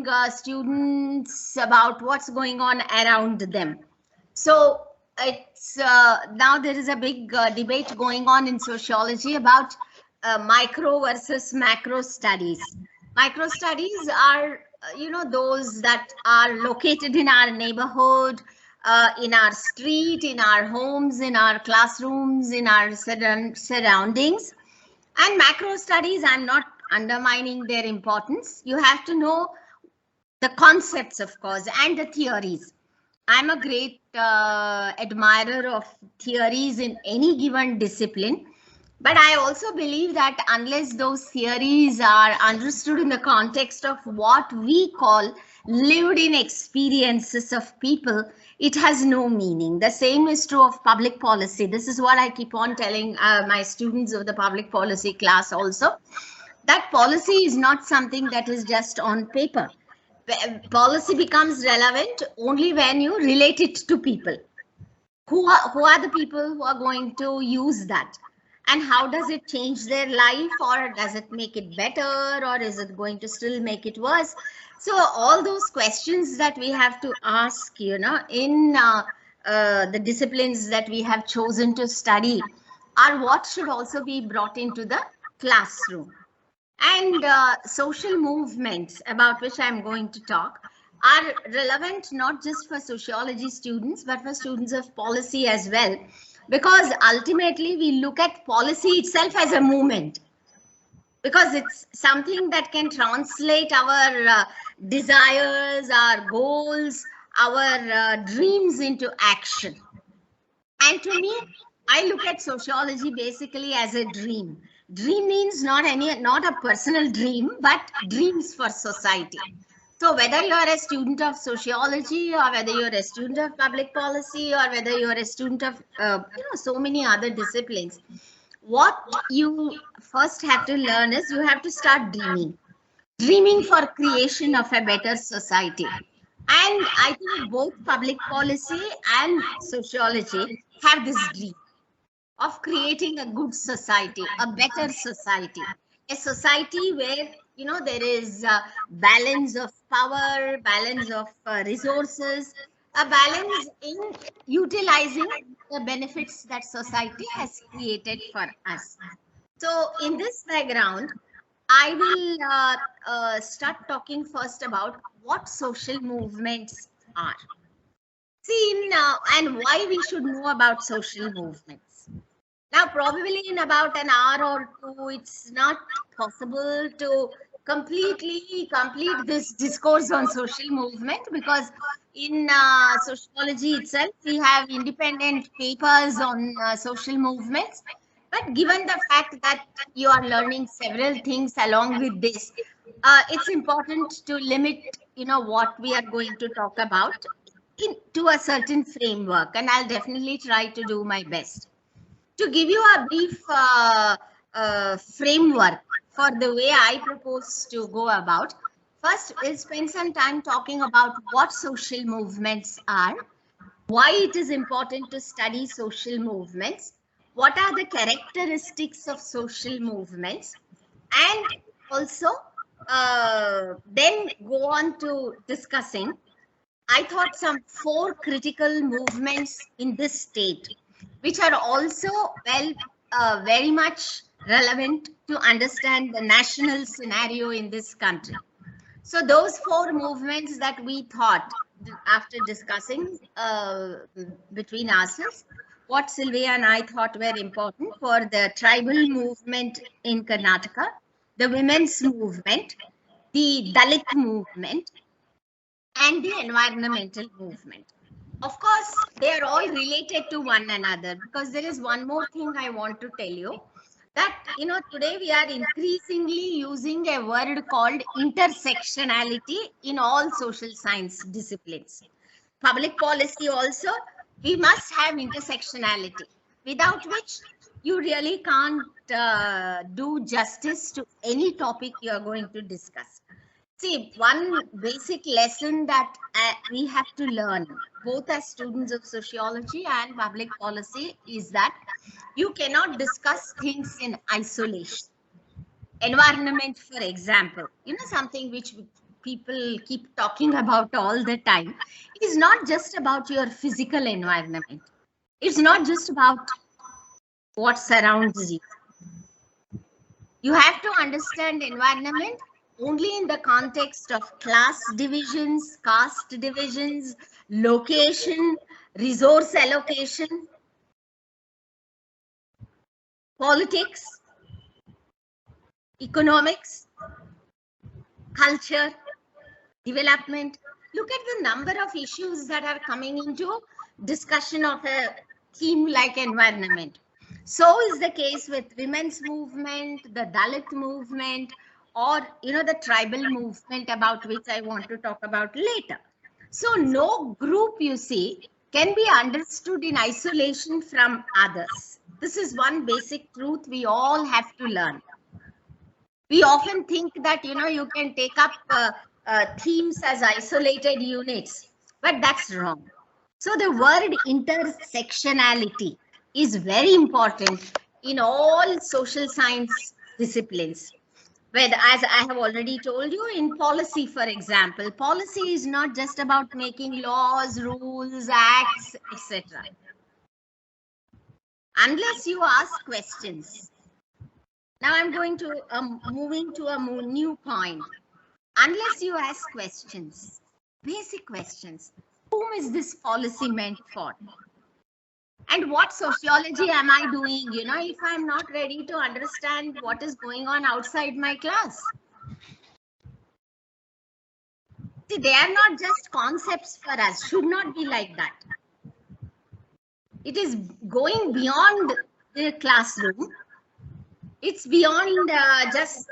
among students about what's going on around them. So it's now there is a big debate going on in sociology about micro versus macro studies. Micro studies are, those that are located in our neighborhood, in our street, in our homes, in our classrooms, in our surroundings. And macro studies, I'm not undermining their importance. You have to know the concepts, of course, and the theories. I'm a great admirer of theories in any given discipline. But I also believe that unless those theories are understood in the context of what we call lived-in experiences of people, it has no meaning. The same is true of public policy. This is what I keep on telling my students of the public policy class also, that policy is not something that is just on paper. Policy becomes relevant only when you relate it to people. Who are the people who are going to use that? And how does it change their life, or does it make it better, or is it going to still make it worse? So all those questions that we have to ask, in the disciplines that we have chosen to study are what should also be brought into the classroom. And social movements, about which I'm going to talk, are relevant not just for sociology students, but for students of policy as well. Because ultimately we look at policy itself as a movement, because it's something that can translate our desires, our goals, our dreams into action. And to me, I look at sociology basically as a dream. Dream means not a personal dream, but dreams for society. So whether you are a student of sociology, or whether you're a student of public policy, or whether you're a student of so many other disciplines, what you first have to learn is you have to start dreaming for creation of a better society. And I think both public policy and sociology have this dream of creating a good society, a better society, a society where there is a balance of power, balance of resources, a balance in utilizing the benefits that society has created for us. So in this background, I will start talking first about what social movements are. See, and why we should know about social movements. Now, probably in about an hour or two, it's not possible to complete this discourse on social movement, because in sociology itself, we have independent papers on social movements. But given the fact that you are learning several things along with this, it's important to limit, what we are going to talk about to a certain framework, and I'll definitely try to do my best. To give you a brief framework for the way I propose to go about, first we'll spend some time talking about what social movements are, why it is important to study social movements, what are the characteristics of social movements, and also then go on to discussing, I thought, some 4 critical movements in this state, which are also very much relevant to understand the national scenario in this country. So those 4 movements that we thought, after discussing between ourselves, what Sylvia and I thought were important for the tribal movement in Karnataka, the women's movement, the Dalit movement, and the environmental movement. Of course, they are all related to one another, because there is one more thing I want to tell you, that today we are increasingly using a word called intersectionality in all social science disciplines. Public policy also, we must have intersectionality, without which you really can't do justice to any topic you are going to discuss. See, one basic lesson that we have to learn, both as students of sociology and public policy, is that you cannot discuss things in isolation. Environment, for example, something which people keep talking about all the time, is not just about your physical environment. It's not just about what surrounds you. You have to understand environment only in the context of class divisions, caste divisions, location, resource allocation, politics, economics, culture, development. Look at the number of issues that are coming into discussion of a theme like environment. So is the case with women's movement, the Dalit movement, or the tribal movement, about which I want to talk about later. So no group, you see, can be understood in isolation from others. This is one basic truth we all have to learn. We often think that you can take up themes as isolated units, but that's wrong. So the word intersectionality is very important in all social science disciplines. Where, as I have already told you, in policy, for example, policy is not just about making laws, rules, acts, etc. Unless you ask questions. Now I'm going to moving to a new point. Unless you ask questions, basic questions. Whom is this policy meant for? And what sociology am I doing, if I'm not ready to understand what is going on outside my class? See, they are not just concepts for us, should not be like that. It is going beyond the classroom. It's beyond just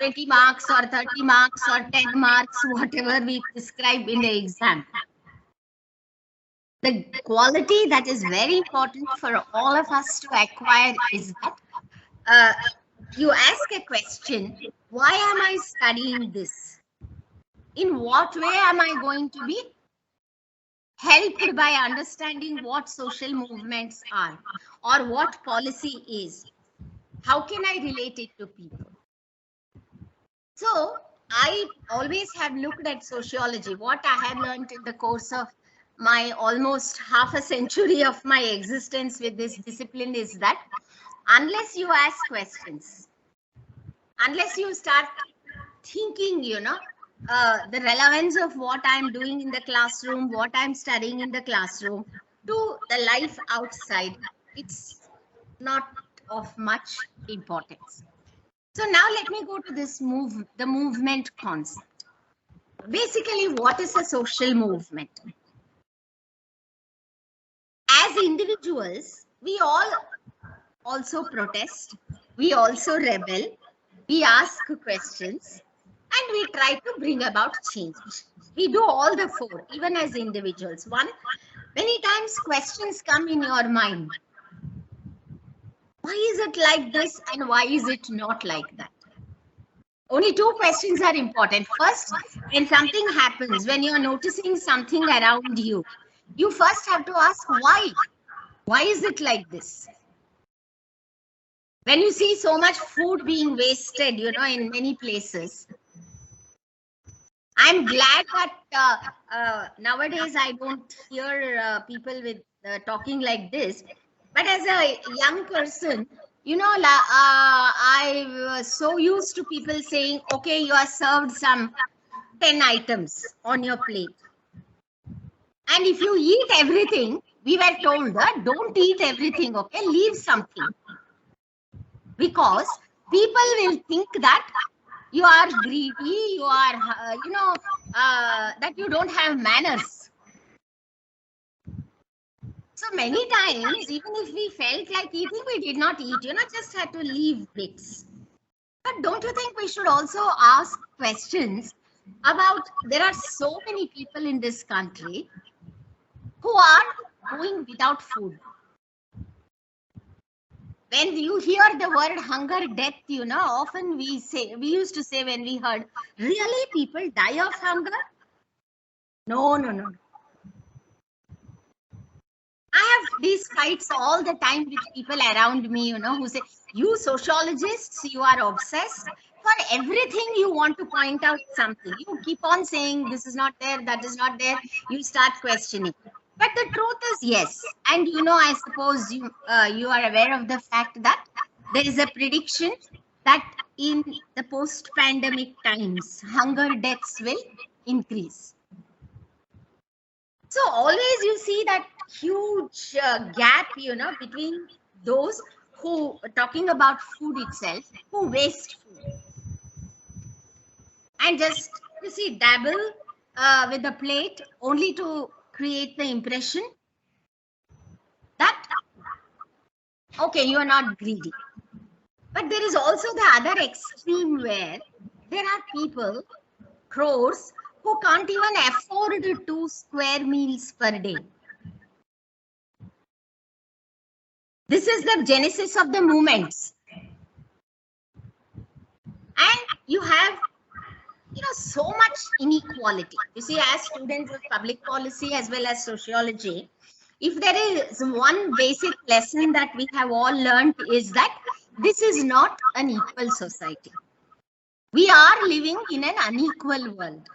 20 marks or 30 marks or 10 marks, whatever we prescribe in the exam. The quality that is very important for all of us to acquire is that you ask a question, why am I studying this? In what way am I going to be helped by understanding what social movements are or what policy is? How can I relate it to people? So I always have looked at sociology. What I have learned in the course of my almost half a century of my existence with this discipline is that unless you ask questions, unless you start thinking, the relevance of what I'm doing in the classroom, what I'm studying in the classroom to the life outside, it's not of much importance. So now let me go to this the movement concept. Basically, what is a social movement? As individuals, we all also protest, we also rebel, we ask questions, and we try to bring about change. We do all the four, even as individuals. One, many times questions come in your mind. Why is it like this and why is it not like that? Only two questions are important. First, when something happens, when you're noticing something around you, you first have to ask why. Why is it like this? When you see so much food being wasted, in many places, I'm glad that nowadays I don't hear people with talking like this. But as a young person, I was so used to people saying, okay, you are served some 10 items on your plate. And if you eat everything, we were told that don't eat everything, okay, leave something. Because people will think that you are greedy, you are, that you don't have manners. So many times, even if we felt like eating, we did not eat, just had to leave bits. But don't you think we should also ask questions about, there are so many people in this country who are going without food. When you hear the word hunger, death, often we used to say when we heard, really people die of hunger? No. I have these fights all the time with people around me, who say, you sociologists, you are obsessed. for everything you want to point out something. You keep on saying this is not there, that is not there. You start questioning. But the truth is yes. And I suppose you are aware of the fact that there is a prediction that in the post-pandemic times, hunger deaths will increase. So always you see that huge gap, between those who talking about food itself, who waste food and just dabble with the plate only to create the impression that okay, you are not greedy. But there is also the other extreme where there are people, crores, who can't even afford 2 square meals per day. This is the genesis of the movements. And you have, so much inequality. You see, as students of public policy as well as sociology, if there is one basic lesson that we have all learned is that this is not an equal society. We are living in an unequal world.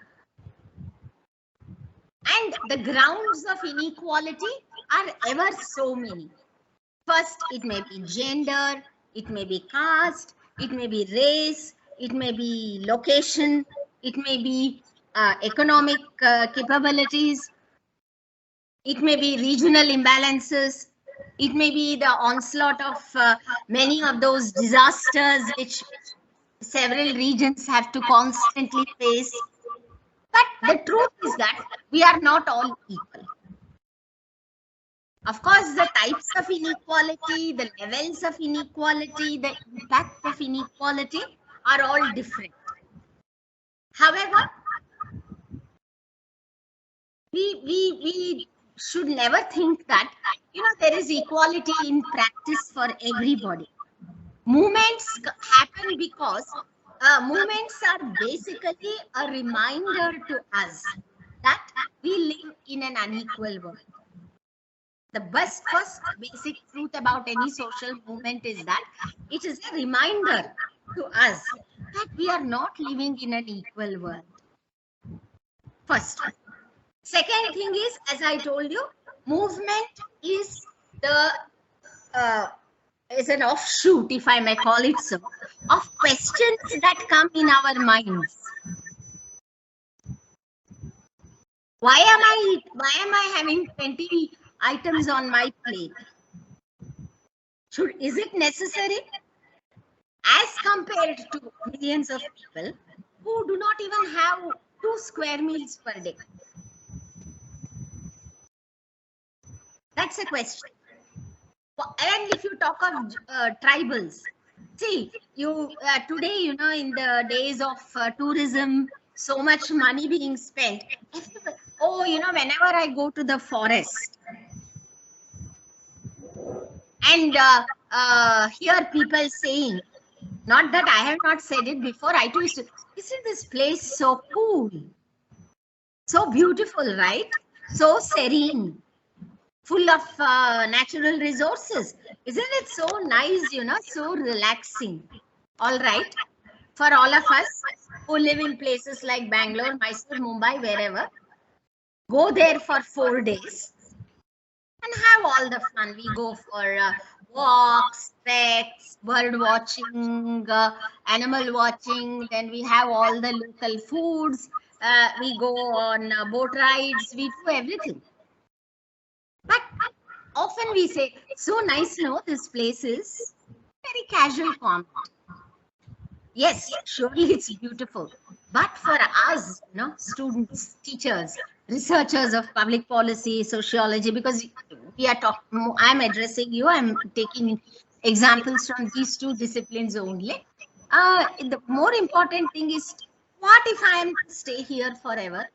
And the grounds of inequality are ever so many. First, it may be gender, it may be caste, it may be race, it may be location, it may be economic capabilities, it may be regional imbalances, it may be the onslaught of many of those disasters which several regions have to constantly face. But the truth is that we are not all equal. Of course, the types of inequality, the levels of inequality, the impact of inequality are all different. However, we should never think that, there is equality in practice for everybody. Movements happen because movements are basically a reminder to us that we live in an unequal world. The first basic truth about any social movement is that it is a reminder to us that we are not living in an equal world. First. Second thing is, as I told you, movement is is an offshoot, if I may call it so, of questions that come in our minds. Why am I having 20 items on my plate? Is it necessary? As compared to millions of people who do not even have 2 square meals per day. That's a question. And if you talk of tribals, see, today, in the days of tourism, so much money being spent. Whenever I go to the forest and hear people saying, not that I have not said it before, I too used to, isn't this place so cool? So beautiful, right? So serene. Full of natural resources. Isn't it so nice, so relaxing? All right. For all of us who live in places like Bangalore, Mysore, Mumbai, wherever, go there for 4 days and have all the fun. We go for walks, treks, bird watching, animal watching. Then we have all the local foods. We go on boat rides. We do everything. But often we say, so nice, this place is very casual comment. Yes, surely it's beautiful. But for us, students, teachers, researchers of public policy, sociology, because we are talking, I'm addressing you, I'm taking examples from these 2 disciplines only. The more important thing is, what if I am to stay here forever?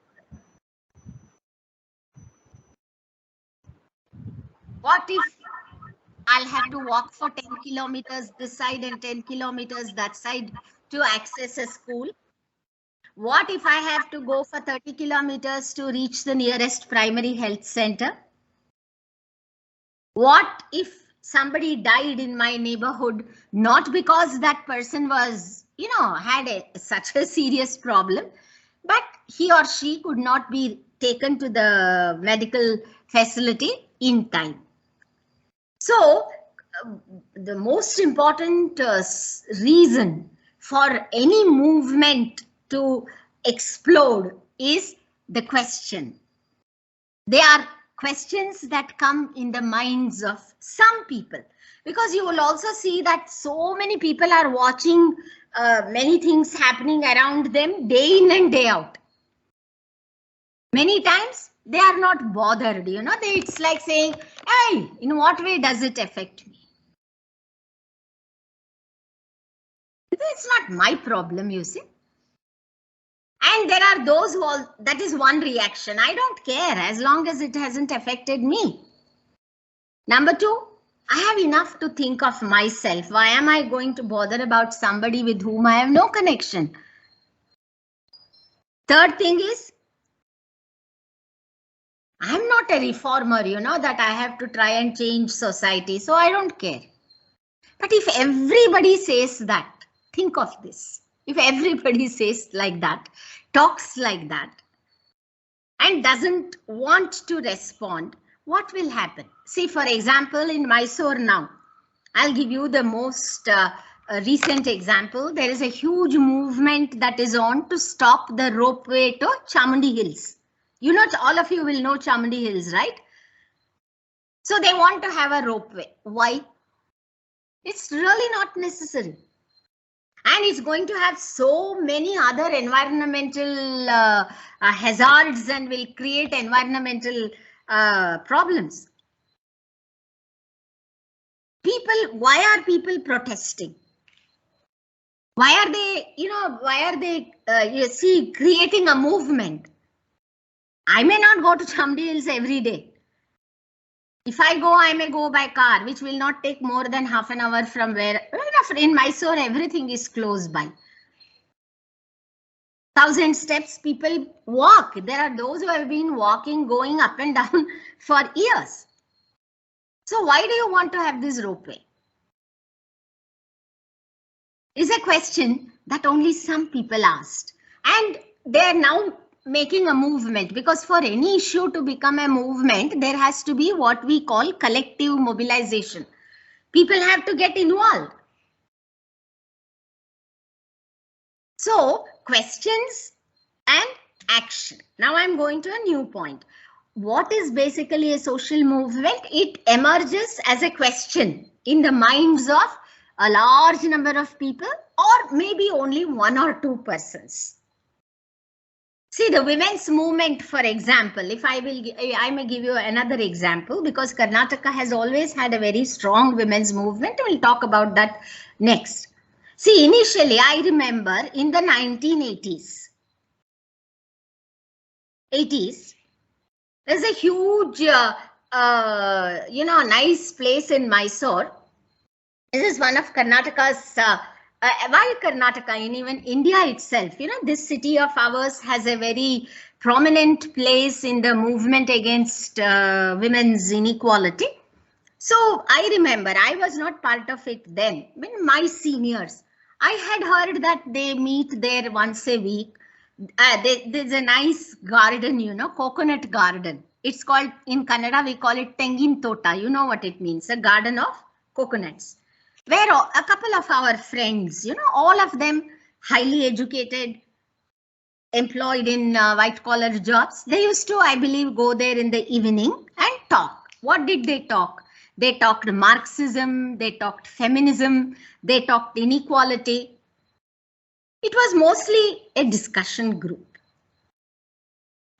What if I'll have to walk for 10 kilometers this side and 10 kilometers that side to access a school? What if I have to go for 30 kilometers to reach the nearest primary health center? What if somebody died in my neighborhood, not because that person was had such a serious problem, but he or she could not be taken to the medical facility in time. So the most important reason for any movement to explode is the question. They are questions that come in the minds of some people, because you will also see that so many people are watching many things happening around them day in and day out. Many times they are not bothered, it's like saying, hey, in what way does it affect me? It's not my problem, you see. And there are those who that is one reaction. I don't care as long as it hasn't affected me. Number two, I have enough to think of myself. Why am I going to bother about somebody with whom I have no connection? Third thing is, I'm not a reformer, that I have to try and change society. So I don't care. But if everybody says that, think of this. If everybody says like that, talks like that, and doesn't want to respond, what will happen? See, for example, in Mysore now, I'll give you the most recent example. There is a huge movement that is on to stop the ropeway to Chamundi Hills. All of you will know Chamundi Hills, right? So they want to have a ropeway. Why? It's really not necessary. And it's going to have so many other environmental hazards and will create environmental problems. Why are people protesting? Why are they, creating a movement? I may not go to Chamundi Hills every day. If I go, I may go by car, which will not take more than half an hour from where, in Mysore, everything is close by. 1,000 steps people walk. There are those who have been walking, going up and down for years. So why do you want to have this ropeway? Is a question that only some people asked. And they are now making a movement, because for any issue to become a movement, there has to be what we call collective mobilization. People have to get involved. So questions and action. Now I'm going to a new point. What is basically a social movement? It emerges as a question in the minds of a large number of people, or maybe only one or two persons. See, the women's movement, for example, I may give you another example, because Karnataka has always had a very strong women's movement. We'll talk about that next. See, initially, I remember in the 1980s, there's a huge, nice place in Mysore. This is one of Karnataka's, why Karnataka, and even India itself, this city of ours has a very prominent place in the movement against women's inequality. So I remember, I was not part of it then. When my seniors, I had heard that they meet there once a week. There's a nice garden, coconut garden. It's called, in Kannada, we call it Tengin Tota. You know what it means, a garden of coconuts. Where a couple of our friends, all of them highly educated, employed in white collar jobs, they used to, I believe, go there in the evening and talk. What did they talk? They talked Marxism, they talked feminism, they talked inequality. It was mostly a discussion group.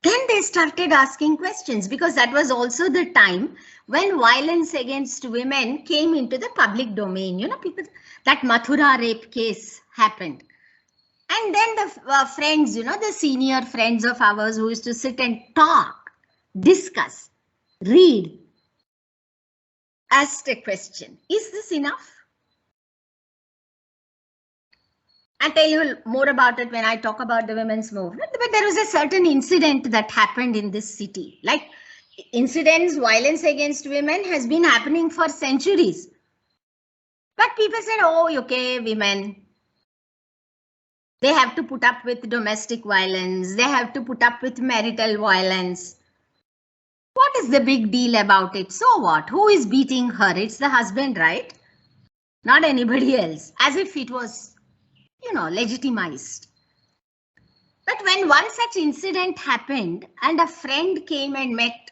Then they started asking questions, because that was also the time when violence against women came into the public domain. That Mathura rape case happened. And then the friends, the senior friends of ours who used to sit and talk, discuss, read, asked a question. Is this enough? I'll tell you more about it when I talk about the women's movement. But there was a certain incident that happened in this city. Like incidents, violence against women has been happening for centuries. But people said, oh, okay, women. They have to put up with domestic violence. They have to put up with marital violence. What is the big deal about it? So what? Who is beating her? It's the husband, right? Not anybody else. As if it was, legitimized. But when one such incident happened and a friend came and met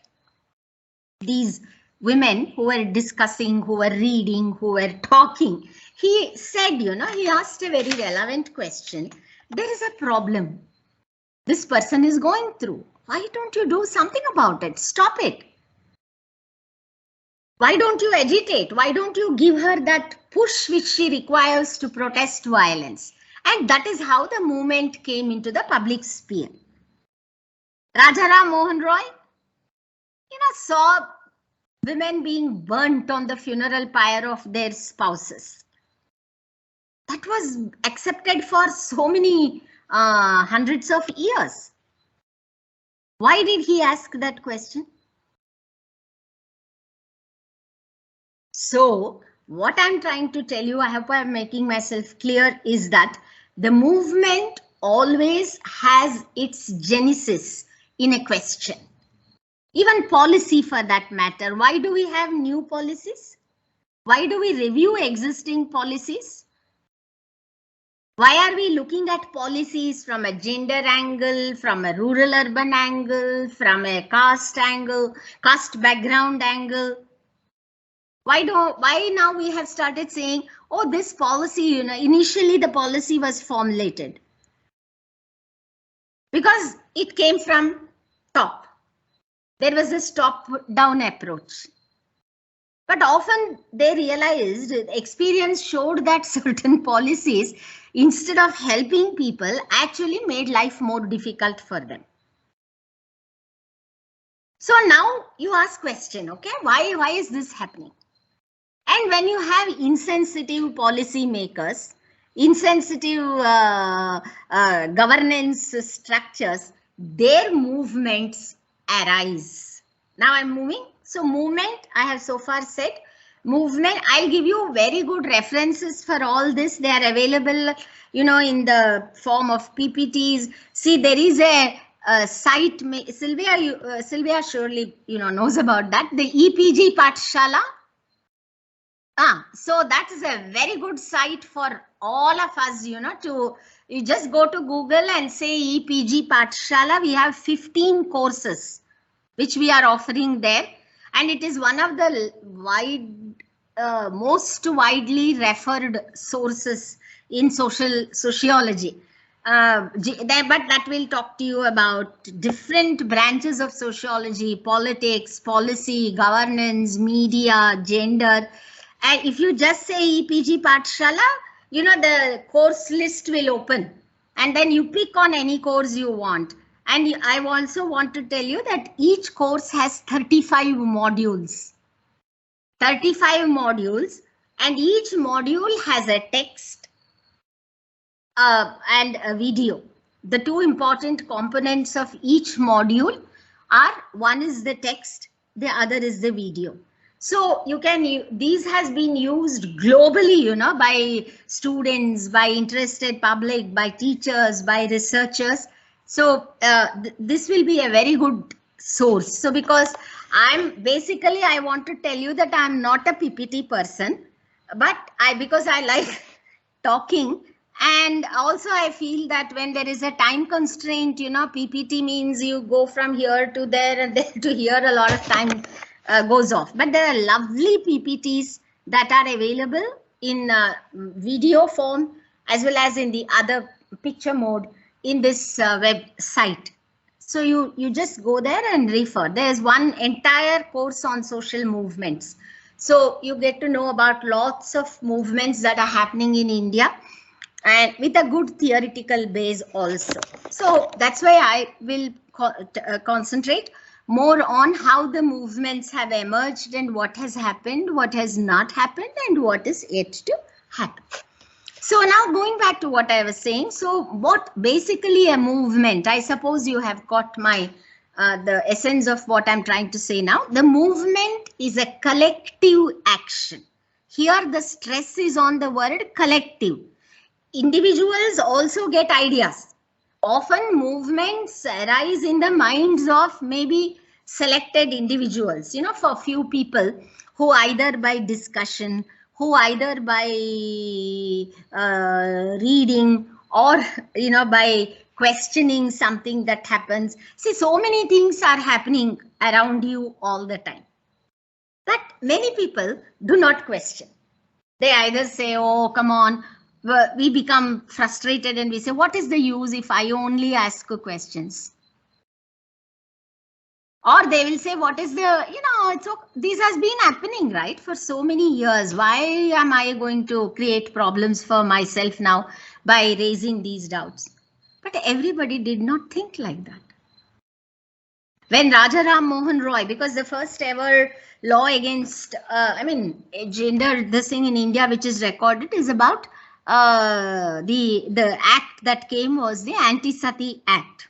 these women who were discussing, who were reading, who were talking, he said, he asked a very relevant question. There is a problem this person is going through. Why don't you do something about it? Stop it. Why don't you agitate? Why don't you give her that push which she requires to protest violence? And that is how the movement came into the public sphere. Rajaram Mohan Roy, saw women being burnt on the funeral pyre of their spouses. That was accepted for so many hundreds of years. Why did he ask that question? So what I'm trying to tell you, I hope I'm making myself clear, is that the movement always has its genesis in a question. Even policy for that matter. Why do we have new policies? Why do we review existing policies? Why are we looking at policies from a gender angle, from a rural urban angle, from a caste angle, caste background angle? Why now we have started saying, oh, this policy, initially the policy was formulated because it came from top. There was a top-down approach. But often they realized, experience showed that certain policies, instead of helping people, actually made life more difficult for them. So now you ask question, okay, why is this happening? And when you have insensitive policy makers, insensitive governance structures, their movements arise. Now I'm moving. So movement, I have so far said movement. I'll give you very good references for all this. They are available, in the form of PPTs. See, there is a site. Sylvia surely knows about that. The EPG Pathshala. So that is a very good site for all of us. You just go to Google and say EPG Pathshala. We have 15 courses which we are offering there, and it is one of the most widely referred sources in sociology. But that will talk to you about different branches of sociology, politics, policy, governance, media, gender. And if you just say EPG Pathshala, the course list will open, and then you pick on any course you want. And I also want to tell you that each course has 35 modules. 35 modules, and each module has a text and a video. The two important components of each module are, one is the text, the other is the video. So these has been used globally, by students, by interested public, by teachers, by researchers. So this will be a very good source. So because I want to tell you that I'm not a PPT person, but because I like talking, and also I feel that when there is a time constraint, PPT means you go from here to there and there to here, a lot of time goes off. But there are lovely PPTs that are available in video form as well as in the other picture mode in this website. So you just go there and refer. There's one entire course on social movements. So you get to know about lots of movements that are happening in India, and with a good theoretical base also. So that's why I will concentrate more on how the movements have emerged and what has happened, what has not happened, and what is yet to happen. So now going back to what I was saying, so what basically a movement, I suppose you have got my the essence of what I'm trying to say now. The movement is a collective action. Here the stress is on the word collective. individuals also get ideas. Often movements arise in the minds of maybe selected individuals, for few people who either by discussion, who either by reading or, by questioning something that happens. See, so many things are happening around you all the time. But many people do not question. They either say, oh, come on, we become frustrated and we say, what is the use if I only ask questions? Or they will say, what is the, this has been happening, right, for so many years. Why am I going to create problems for myself now by raising these doubts? But everybody did not think like that. When Raja Ram Mohan Roy, because the first ever law against, gender, this thing in India, which is recorded, is about the act that came was the Anti-Sati Act.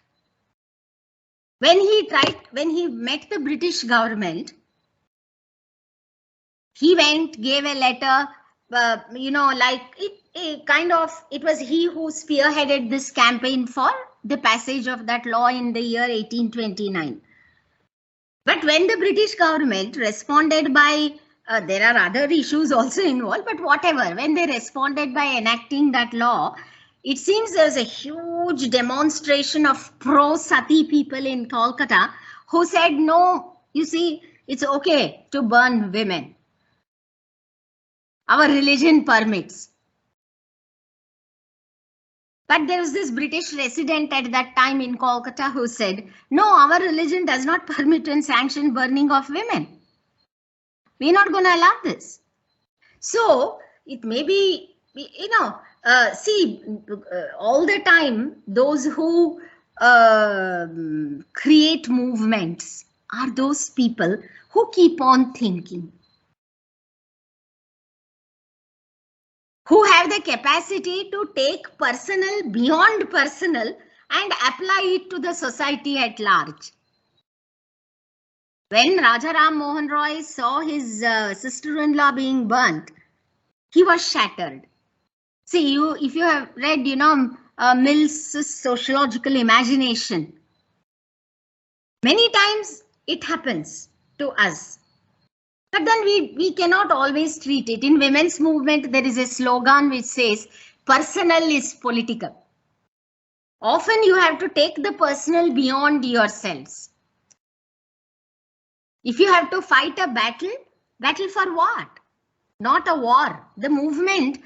When he met the British government, he gave a letter, it was he who spearheaded this campaign for the passage of that law in the year 1829. But when the British government responded by, there are other issues also involved, but whatever, when they responded by enacting that law, it seems there's a huge demonstration of pro-Sati people in Kolkata who said, no, you see, it's okay to burn women. Our religion permits. But there was this British resident at that time in Kolkata who said, no, our religion does not permit and sanction burning of women. We're not going to allow this. So it may be, all the time, those who create movements are those people who keep on thinking, who have the capacity to take personal beyond personal and apply it to the society at large. When Raja Ram Mohan Roy saw his sister-in-law being burnt, he was shattered. See, if you have read, Mill's Sociological Imagination, many times it happens to us. But then we cannot always treat it. In women's movement, there is a slogan which says, personal is political. Often you have to take the personal beyond yourselves. If you have to fight a battle for what? Not a war. The movement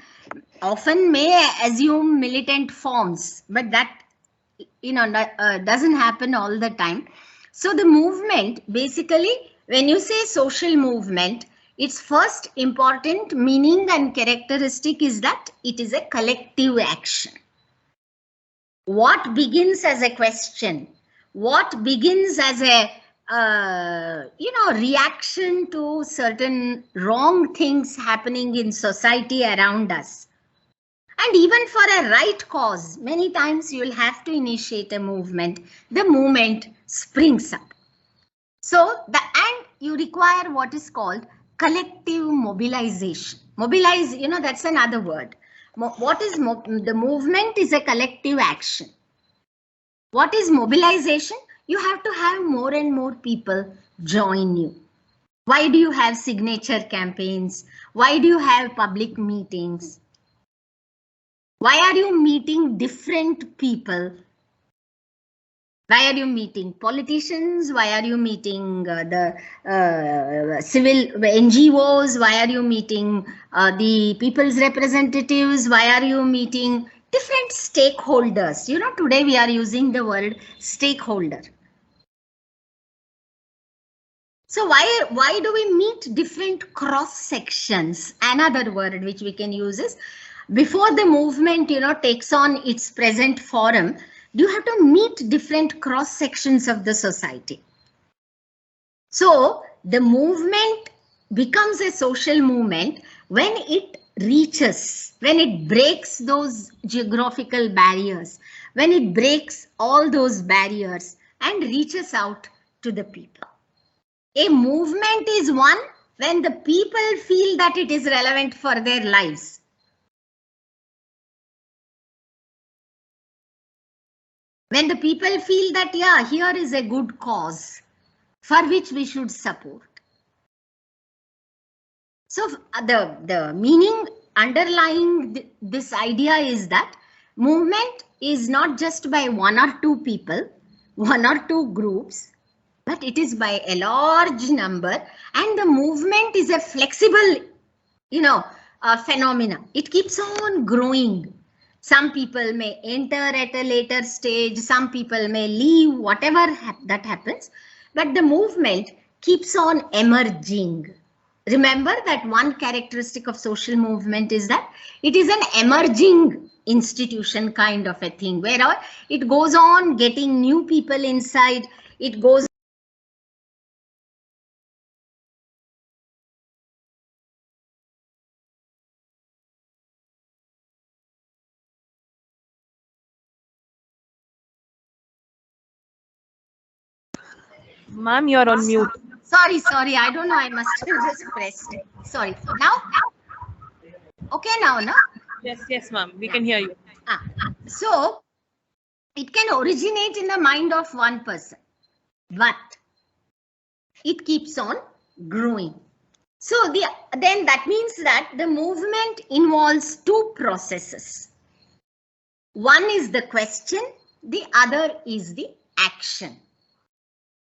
often may assume militant forms, but that doesn't happen all the time. So the movement, basically, when you say social movement, its first important meaning and characteristic is that it is a collective action. What begins as a question, what begins as a reaction to certain wrong things happening in society around us. And even for a right cause, many times you will have to initiate a movement. The movement springs up. So, and you require what is called collective mobilization. Mobilize, that's another word. What is the movement is a collective action. What is mobilization? You have to have more and more people join you. Why do you have signature campaigns? Why do you have public meetings? Why are you meeting different people? Why are you meeting politicians? Why are you meeting the civil NGOs? Why are you meeting the people's representatives? Why are you meeting different stakeholders? Today we are using the word stakeholder. So why do we meet different cross sections? Another word which we can use is, before the movement takes on its present form, you have to meet different cross sections of the society. So the movement becomes a social movement when it reaches, when it breaks those geographical barriers, when it breaks all those barriers and reaches out to the people. A movement is one when the people feel that it is relevant for their lives. When the people feel that, yeah, here is a good cause for which we should support. So the meaning underlying this idea is that movement is not just by one or two people, one or two groups, but it is by a large number, and the movement is a flexible, phenomena. It keeps on growing. Some people may enter at a later stage, some people may leave, whatever that happens, but the movement keeps on emerging. Remember that one characteristic of social movement is that it is an emerging institution kind of a thing, where it goes on getting new people inside, it goes. Ma'am, you're on mute. Sorry, I don't know, I must have just pressed. Sorry. Now? Okay now, no? Yes, ma'am. We can hear you. So, it can originate in the mind of one person, but it keeps on growing. So, then that means that the movement involves two processes. One is the question, the other is the action.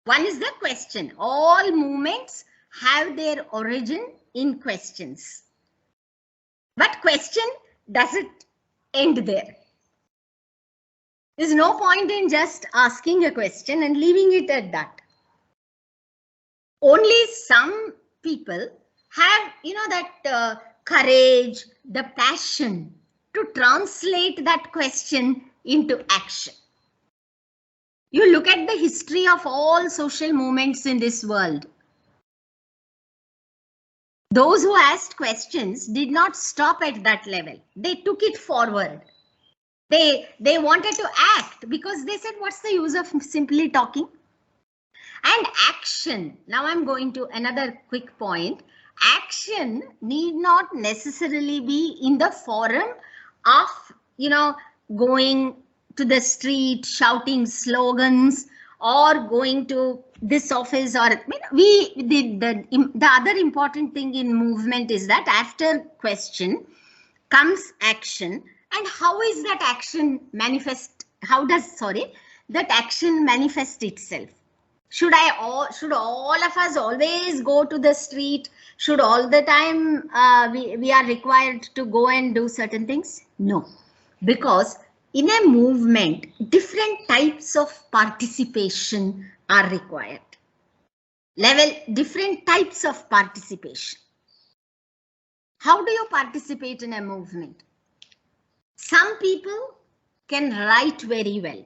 One is the question. All movements have their origin in questions. But question doesn't end there. There's no point in just asking a question and leaving it at that. Only some people have, that courage, the passion to translate that question into action. You look at the history of all social movements in this world. Those who asked questions did not stop at that level. They took it forward. They wanted to act because they said, what's the use of simply talking? And action. Now I'm going to another quick point. Action need not necessarily be in the forum of, going to the street, shouting slogans, or going to this office, or the other important thing in movement is that after question comes action. And how is that action manifest? How does that action manifest itself? Should all of us always go to the street? Should all the time we are required to go and do certain things? No, because in a movement, different types of participation are required. Different types of participation. How do you participate in a movement? Some people can write very well.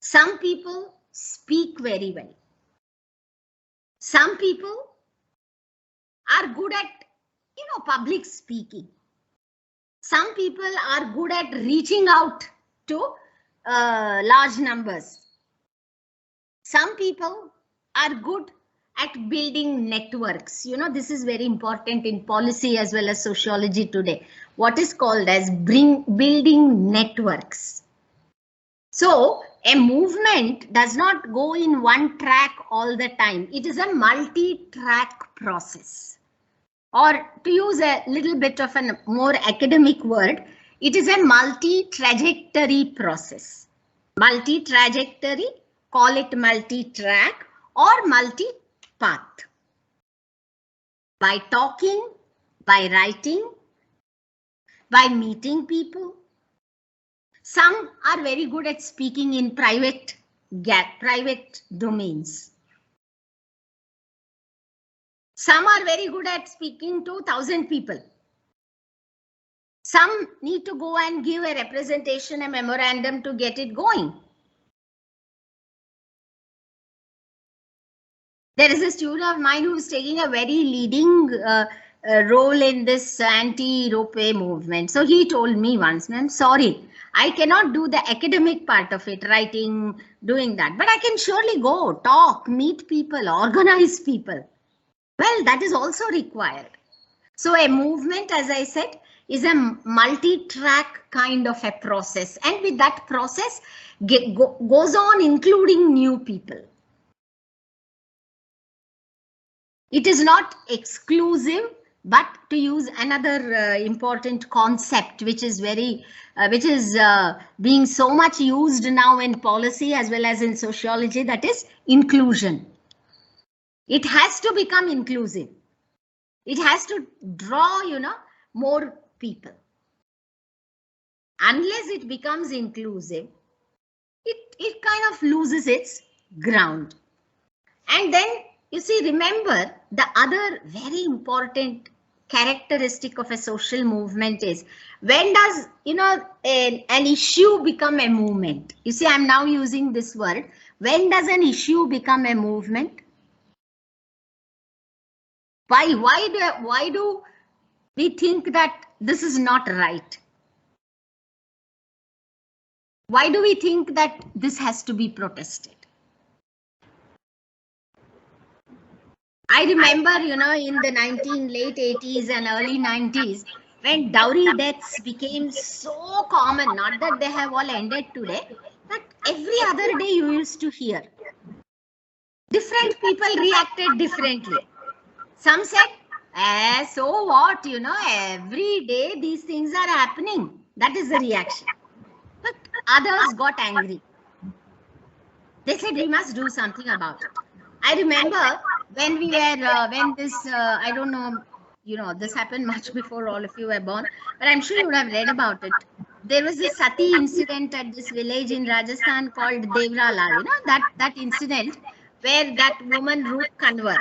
Some people speak very well. Some people are good at, public speaking. Some people are good at reaching out to large numbers. Some people are good at building networks. This is very important in policy as well as sociology today. What is called as building networks. So a movement does not go in one track all the time. It is a multi-track process. Or to use a little bit of a more academic word, it is a multi-trajectory process. Multi-trajectory, call it multi-track or multi-path. By talking, by writing, by meeting people. Some are very good at speaking in private domains. Some are very good at speaking to 1,000 people. Some need to go and give a representation, a memorandum to get it going. There is a student of mine who is taking a very leading role in this anti-ropeway movement. So he told me once, I'm sorry, I cannot do the academic part of it, writing, doing that, but I can surely go, talk, meet people, organize people. Well, that is also required. So a movement, as I said, is a multi-track kind of a process, and with that process goes on including new people. It is not exclusive, but to use another important concept, which is being so much used now in policy as well as in sociology, that is inclusion. It has to become inclusive. It has to draw, more people. Unless it becomes inclusive, it kind of loses its ground. And then you see, remember, the other very important characteristic of a social movement is, when does, an issue become a movement? You see, I'm now using this word. When does an issue become a movement? Why do we think that this is not right? Why do we think that this has to be protested? I remember, in the late 80s and early 90s, when dowry deaths became so common, not that they have all ended today, but every other day you used to hear. Different people reacted differently. Some said, so what, every day these things are happening. That is the reaction. But others got angry. They said, we must do something about it. I remember when I don't know, this happened much before all of you were born, but I'm sure you would have read about it. There was a Sati incident at this village in Rajasthan called Devrala, that incident where that woman Rup Kanwar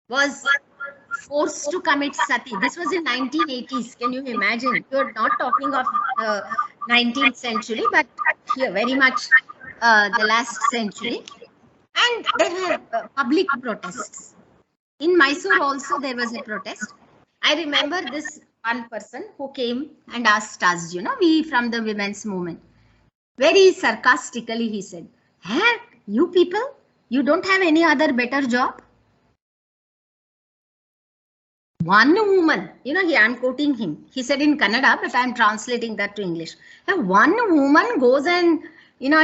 was forced to commit sati. This was in 1980s. Can you imagine? You're not talking of 19th century, but here very much the last century. And there were public protests. In Mysore also there was a protest. I remember this one person who came and asked us, we from the women's movement. Very sarcastically he said, hey, you people, you don't have any other better job? One woman, here I'm quoting him. He said in Kannada, but I'm translating that to English. One woman goes and,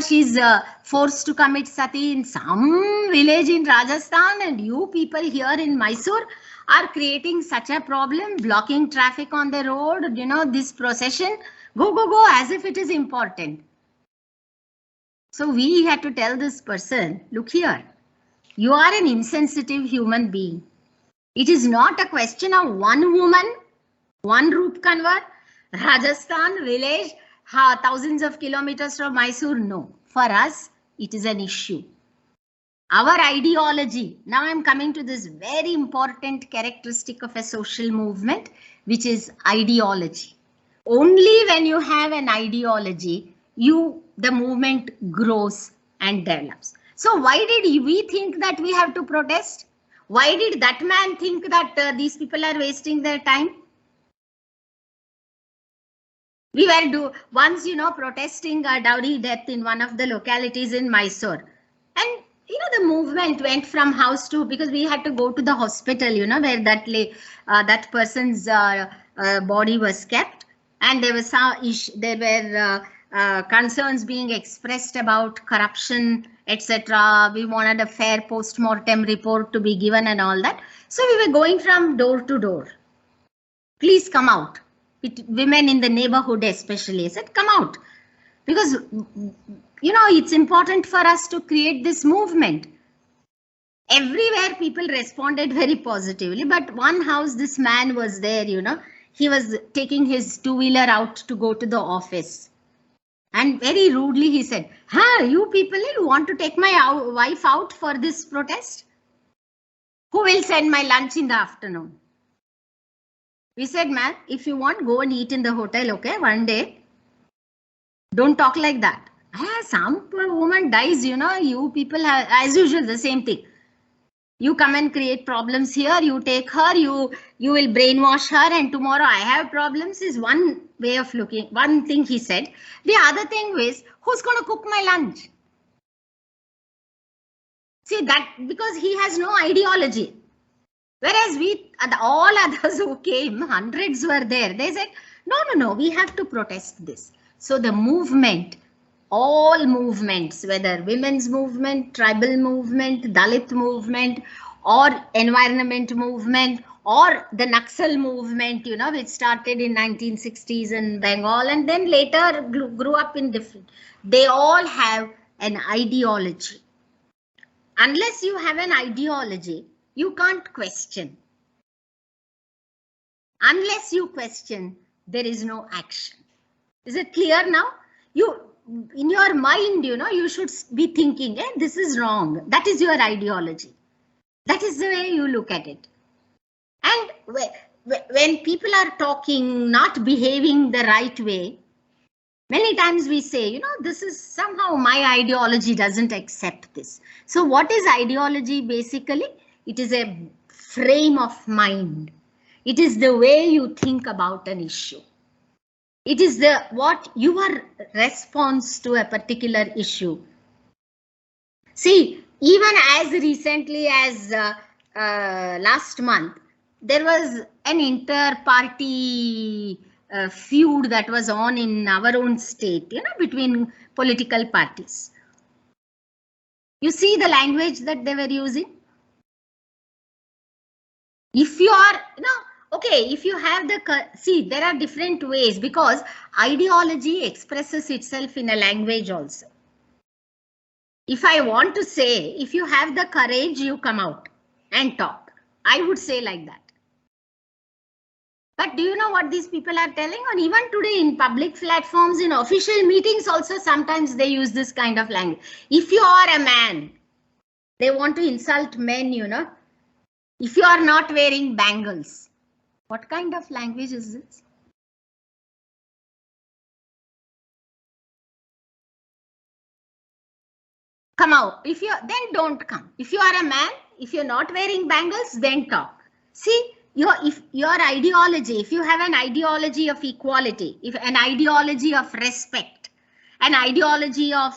she's forced to commit sati in some village in Rajasthan, and you people here in Mysore are creating such a problem, blocking traffic on the road, this procession, go, as if it is important. So we had to tell this person, look here, you are an insensitive human being. It is not a question of one woman, one Rup Kanwar, Rajasthan village, thousands of kilometers from Mysore. No, for us, it is an issue. Our ideology, now I'm coming to this very important characteristic of a social movement, which is ideology. Only when you have an ideology, the movement grows and develops. So why did we think that we have to protest? Why did that man think that these people are wasting their time? We were once, protesting a dowry death in one of the localities in Mysore. And, the movement went from house to, because we had to go to the hospital, where that person's body was kept. And there were concerns being expressed about corruption, etc. We wanted a fair post-mortem report to be given and all that. So we were going from door to door. Please come out. Women in the neighborhood especially said, come out. Because, it's important for us to create this movement. Everywhere people responded very positively. But one house, this man was there, he was taking his two-wheeler out to go to the office. And very rudely he said, you people, you want to take my wife out for this protest? Who will send my lunch in the afternoon? We said, man, if you want, go and eat in the hotel, okay, one day. Don't talk like that. Some woman dies, you people have, as usual, the same thing. You come and create problems here, you take her, you will brainwash her, and tomorrow I have problems is one way of looking, one thing he said. The other thing is, who's going to cook my lunch? See that, because he has no ideology. Whereas all others who came, hundreds were there. They said, no, we have to protest this. So the movement, all movements, whether women's movement, tribal movement, Dalit movement, or environment movement, or the Naxal movement, which started in 1960s in Bengal and then later grew up in different, they all have an ideology. Unless you have an ideology, you can't question. Unless you question, there is no action. Is it clear now? In your mind, you should be thinking, this is wrong. That is your ideology. That is the way you look at it. And when people are talking, not behaving the right way, many times we say, this is somehow my ideology doesn't accept this. So what is ideology basically? It is a frame of mind. It is the way you think about an issue. It is what your response to a particular issue. See, even as recently as last month, there was an inter-party feud that was on in our own state, between political parties. You see the language that they were using? If you are, okay, if you have see, there are different ways because ideology expresses itself in a language also. If I want to say, if you have the courage, you come out and talk. I would say like that. But do you know what these people are telling? And even today in public platforms, in official meetings also, sometimes they use this kind of language. If you are a man, they want to insult men, If you are not wearing bangles, what kind of language is this? Come out. Then don't come. If you are a man, if you're not wearing bangles, then talk. See, if your ideology, if you have an ideology of equality, if an ideology of respect, an ideology of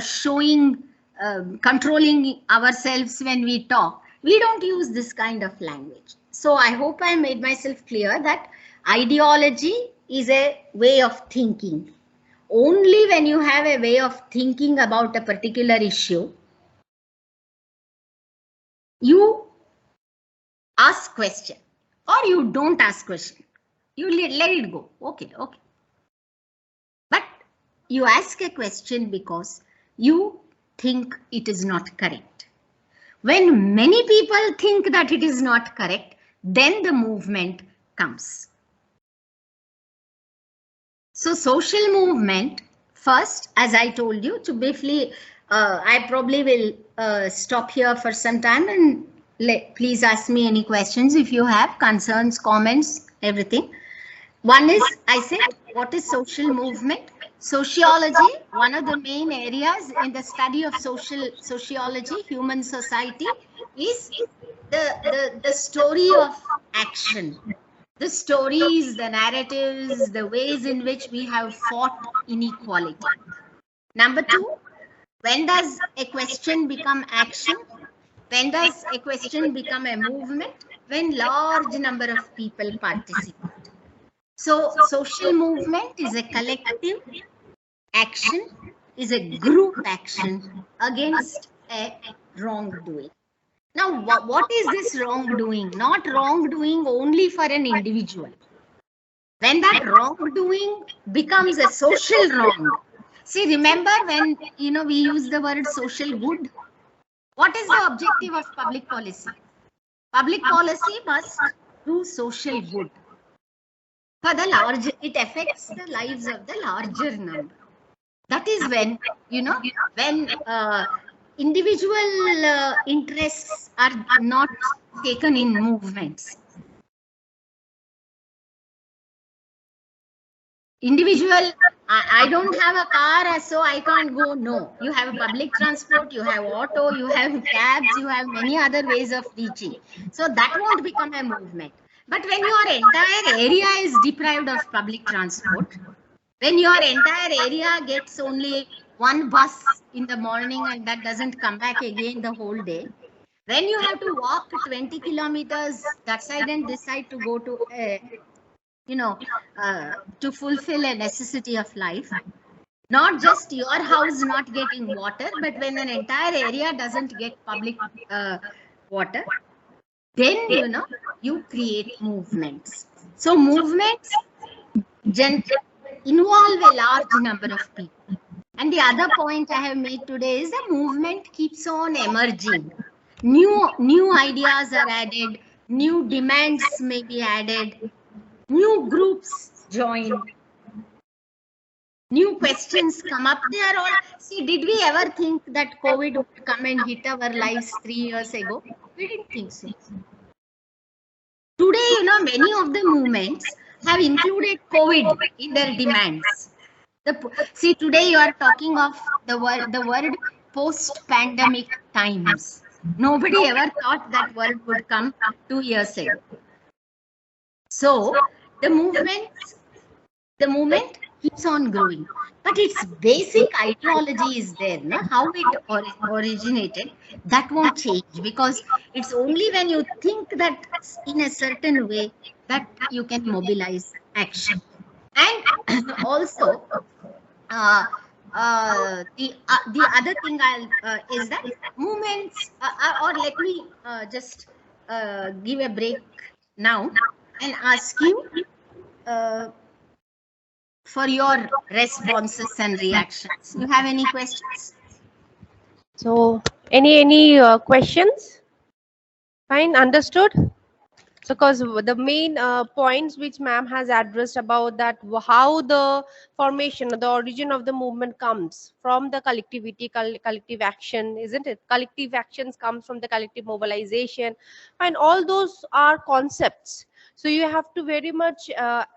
showing, controlling ourselves when we talk, we don't use this kind of language. So I hope I made myself clear that ideology is a way of thinking. Only when you have a way of thinking about a particular issue, you ask question or you don't ask question. You let it go. Okay. But you ask a question because you think it is not correct. When many people think that it is not correct, then the movement comes. So social movement, first, as I told you, to briefly, I probably will stop here for some time and please ask me any questions if you have concerns, comments, everything. One is, I said, what is social movement? Sociology, one of the main areas in the study of sociology, human society, is the story of action. The stories, the narratives, the ways in which we have fought inequality. Number two, when does a question become action? When does a question become a movement? When large number of people participate. So social movement is a collective action, is a group action against a wrongdoing. Now, what is this wrongdoing? Not wrongdoing only for an individual. When that wrongdoing becomes a social wrong. See, remember when we use the word social good? What is the objective of public policy? Public policy must do social good. For the larger, it affects the lives of the larger number. That is when, when individual interests are not taken in movements. Individual, I don't have a car, so I can't go. No, you have public transport, you have auto, you have cabs, you have many other ways of reaching. So that won't become a movement. But when your entire area is deprived of public transport, when your entire area gets only one bus in the morning and that doesn't come back again the whole day, When you have to walk 20 kilometers that side and this side to go to, to fulfill a necessity of life, not just your house not getting water, but when an entire area doesn't get public water, then, you create movements. So movements involve a large number of people. And the other point I have made today is the movement keeps on emerging. New ideas are added, new demands may be added, new groups join, new questions come up. They are all, see, did we ever think that COVID would come and hit our lives 3 years ago? We didn't think so. Today, many of the movements have included COVID in their demands. See, today you are talking of the word post-pandemic times. Nobody ever thought that word would come 2 years ago. So the movement keeps on growing, but its basic ideology is there. No? How it originated, that won't change, because it's only when you think that in a certain way that you can mobilize action. And also, the other thing is that movements, or let me just give a break now and ask you for your responses and reactions. You have any questions? So, any questions? Fine, understood. So, because the main points which ma'am has addressed about that, how the formation, the origin of the movement comes from the collectivity, collective action, isn't it? Collective actions comes from the collective mobilization, and all those are concepts. So you have to very much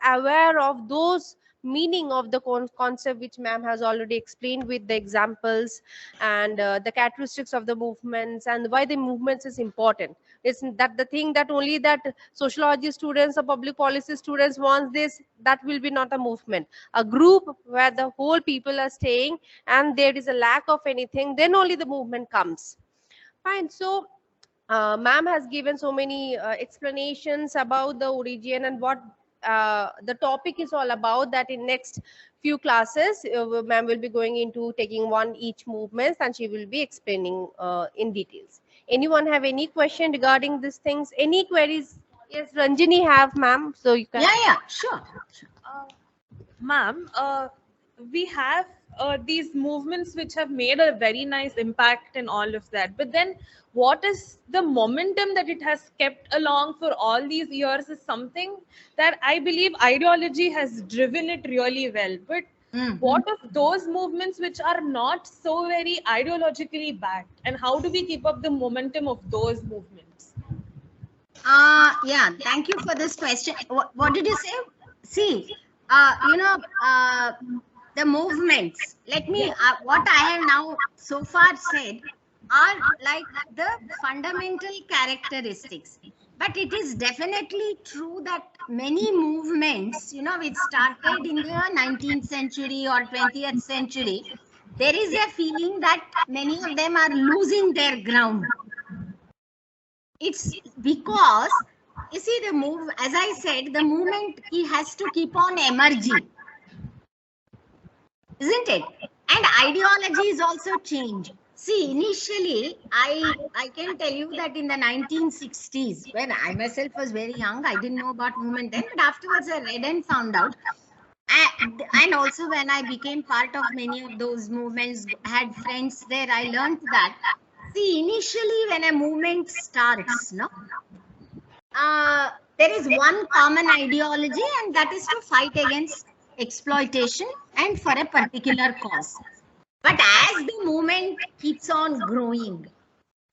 aware of those meaning of the concept which ma'am has already explained with the examples, and the characteristics of the movements and why the movements is important. It's that the thing that only that sociology students or public policy students want this, that will be not a movement. A group where the whole people are staying and there is a lack of anything, then only the movement comes. Fine. So ma'am has given so many explanations about the origin and what the topic is all about, that in next few classes ma'am will be going into taking one each movements and she will be explaining in details. Anyone have any question regarding these things? Any queries? Yes, Ranjini have, ma'am. So you can. Yeah, sure. Ma'am, we have these movements which have made a very nice impact and all of that. But then what is the momentum that it has kept along for all these years is something that I believe ideology has driven it really well. But what of those movements which are not so very ideologically backed? And how do we keep up the momentum of those movements? Yeah, thank you for this question. What did you say? See, the movements, let me, what I have now so far said are like the fundamental characteristics. But it is definitely true that many movements, which started in the 19th century or 20th century, there is a feeling that many of them are losing their ground. It's because, you see, as I said, the movement has to keep on emerging, isn't it? And ideology is also changed. See, initially, I can tell you that in the 1960s, when I myself was very young, I didn't know about movement then, but afterwards I read and found out. And also when I became part of many of those movements, had friends there, I learned that, see, initially when a movement starts, there is one common ideology, and that is to fight against exploitation and for a particular cause. But as the movement keeps on growing,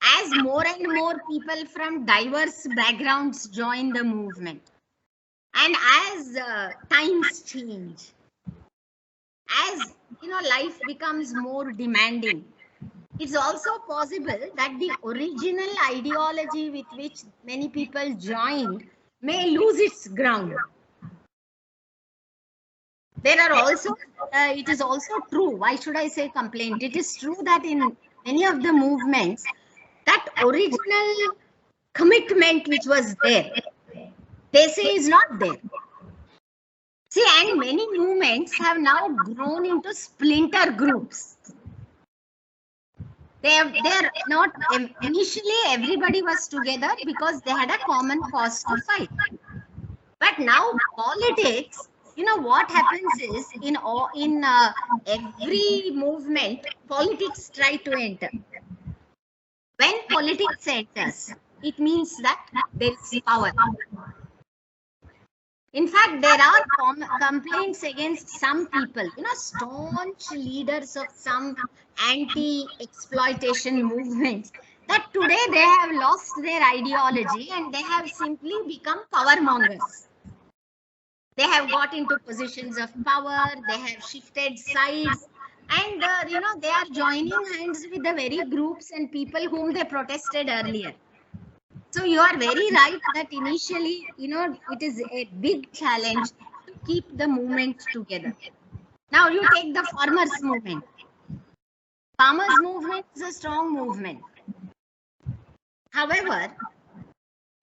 as more and more people from diverse backgrounds join the movement, and as times change, as life becomes more demanding, it's also possible that the original ideology with which many people joined may lose its ground. There are also, it is also true, why should I say complaint? It is true that in many of the movements, that original commitment which was there, they say is not there. See, and many movements have now grown into splinter groups. They're not, initially everybody was together because they had a common cause to fight. But now politics, you know what happens is in every movement, politics try to enter. When politics enters, it means that there is power. In fact, there are complaints against some people, you know, staunch leaders of some anti-exploitation movements, that today they have lost their ideology and they have simply become power mongers. They have got into positions of power, they have shifted sides, and you know, they are joining hands with the very groups and people whom they protested earlier. So you are very right that initially, you know, it is a big challenge to keep the movement together. Now you take the farmers movement. Farmers movement is a strong movement. However,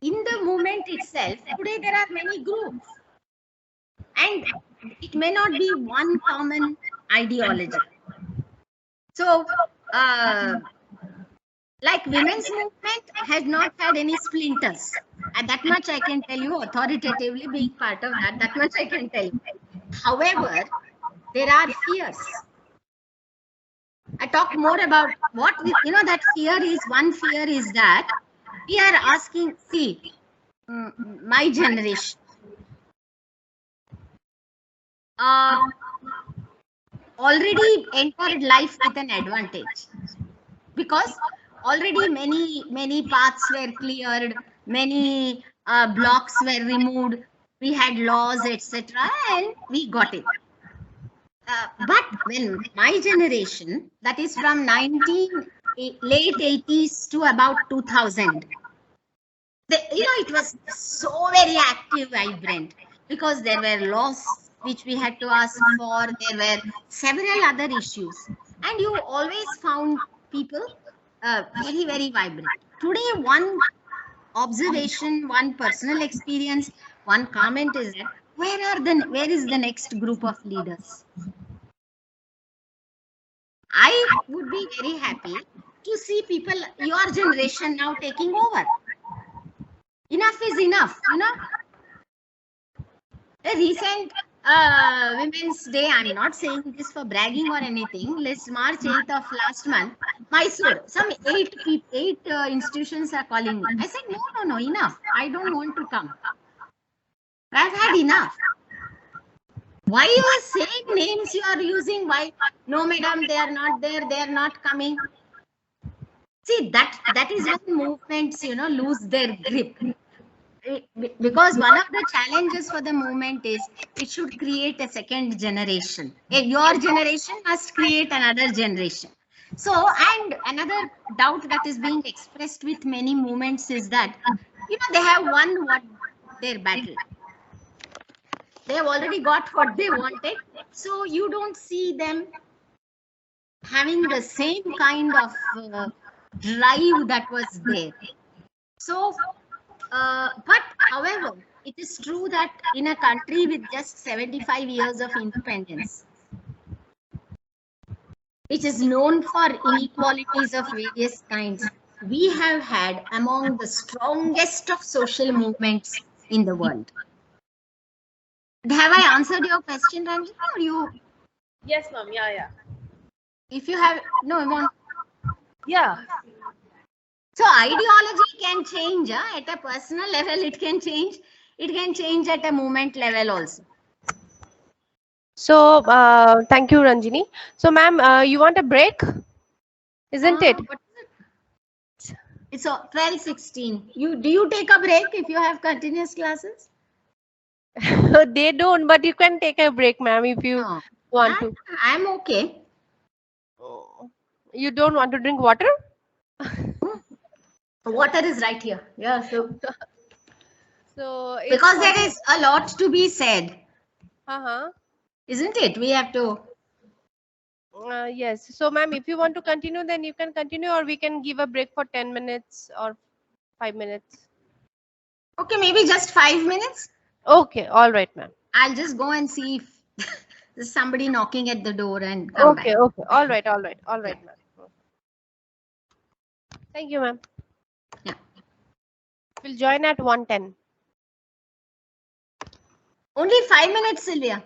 in the movement itself, today there are many groups. And it may not be one common ideology. So, like women's movement has not had any splinters. And that much I can tell you, authoritatively being part of that, that much I can tell you. However, there are fears. I talk more about what, you know, that fear is, one fear is that we are asking, see, my generation, already entered life with an advantage, because already many paths were cleared, many blocks were removed, we had laws, etc., and we got it. But when my generation, that is from late 80s to about 2000, you know, it was so very active, vibrant, because there were laws which we had to ask for, there were several other issues, and you always found people very, very vibrant. Today, one observation, one personal experience, one comment is that where is the next group of leaders? I would be very happy to see people, your generation now taking over. Enough is enough, you know. A recent Women's Day, I'm not saying this for bragging or anything. Let's March 8th of last month, Mysore, some eight institutions are calling me. I said, no, enough. I don't want to come. I've had enough. Why you are saying names you are using? Why? No, madam, they are not there. They are not coming. See, that is when movements, you know, lose their grip. Because one of the challenges for the movement is it should create a second generation. Your generation must create another generation. So, and another doubt that is being expressed with many movements is that, you know, they have won their battle. They have already got what they wanted. So you don't see them having the same kind of drive that was there. So, but however, it is true that in a country with just 75 years of independence, which is known for inequalities of various kinds, we have had among the strongest of social movements in the world. Have I answered your question, Ranjana, or you? Yes, ma'am. Yeah. If you have, no, you want? Yeah. So ideology can change at a personal level. It can change. It can change at a movement level also. So thank you, Ranjini. So, ma'am, you want a break, isn't it? What is it? It's 12:16. Do you take a break if you have continuous classes? They don't, but you can take a break, ma'am, if you want to. I'm okay. You don't want to drink water? Water is right here. Yeah. So because there is a lot to be said. Uh-huh. Isn't it? We have to. Yes. So, ma'am, if you want to continue, then you can continue, or we can give a break for 10 minutes or 5 minutes. Okay, maybe just 5 minutes. Okay. All right, ma'am. I'll just go and see if there's somebody knocking at the door and come back. Okay. Okay. All right. All right. All Yeah. right, ma'am. Thank you, ma'am. Yeah. We'll join at 1:10. Only 5 minutes, Sylvia.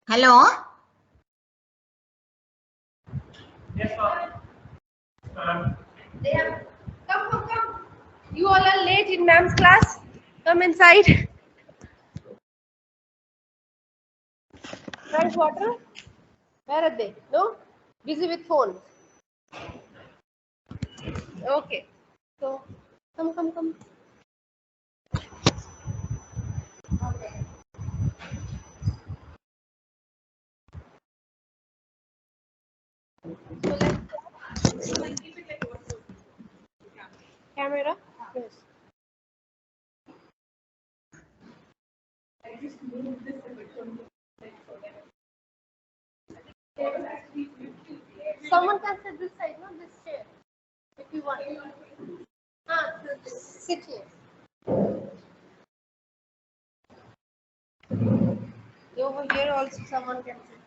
Hello? Yes, ma'am. Come. You all are late in ma'am's class. Come inside. Guys, water? Where are they? No? Busy with phone. Okay. So, come. So let's camera. Yes. Someone can sit this side, not this chair, if you want. Sit here. Over here also someone can sit.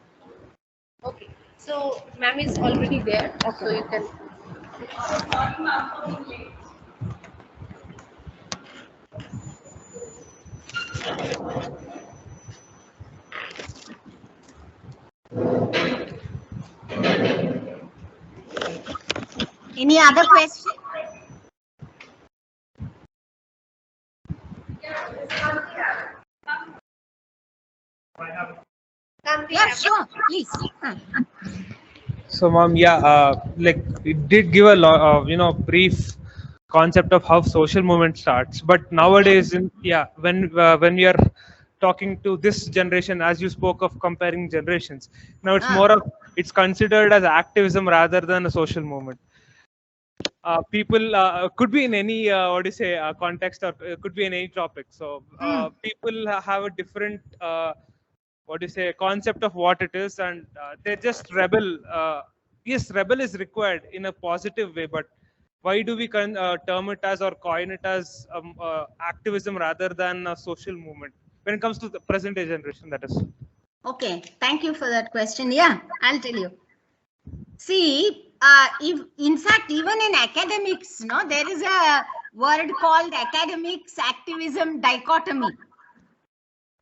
Okay. So ma'am is already there, so you can. Any other question? Yeah, sure, please. So, ma'am, like it did give a lot, brief concept of how social movement starts. But nowadays, when we are talking to this generation, as you spoke of comparing generations, now it's considered as activism rather than a social movement. People could be in any what do you say context, or could be in any topic. So people have a different what do you say concept of what it is, and they just rebel. Yes, rebel is required in a positive way, but why do we term it as or coin it as activism rather than a social movement when it comes to the present day generation, that is? Okay, thank you for that question. Yeah, I'll tell you. See, if in fact, even in academics, no, there is a word called academics activism dichotomy.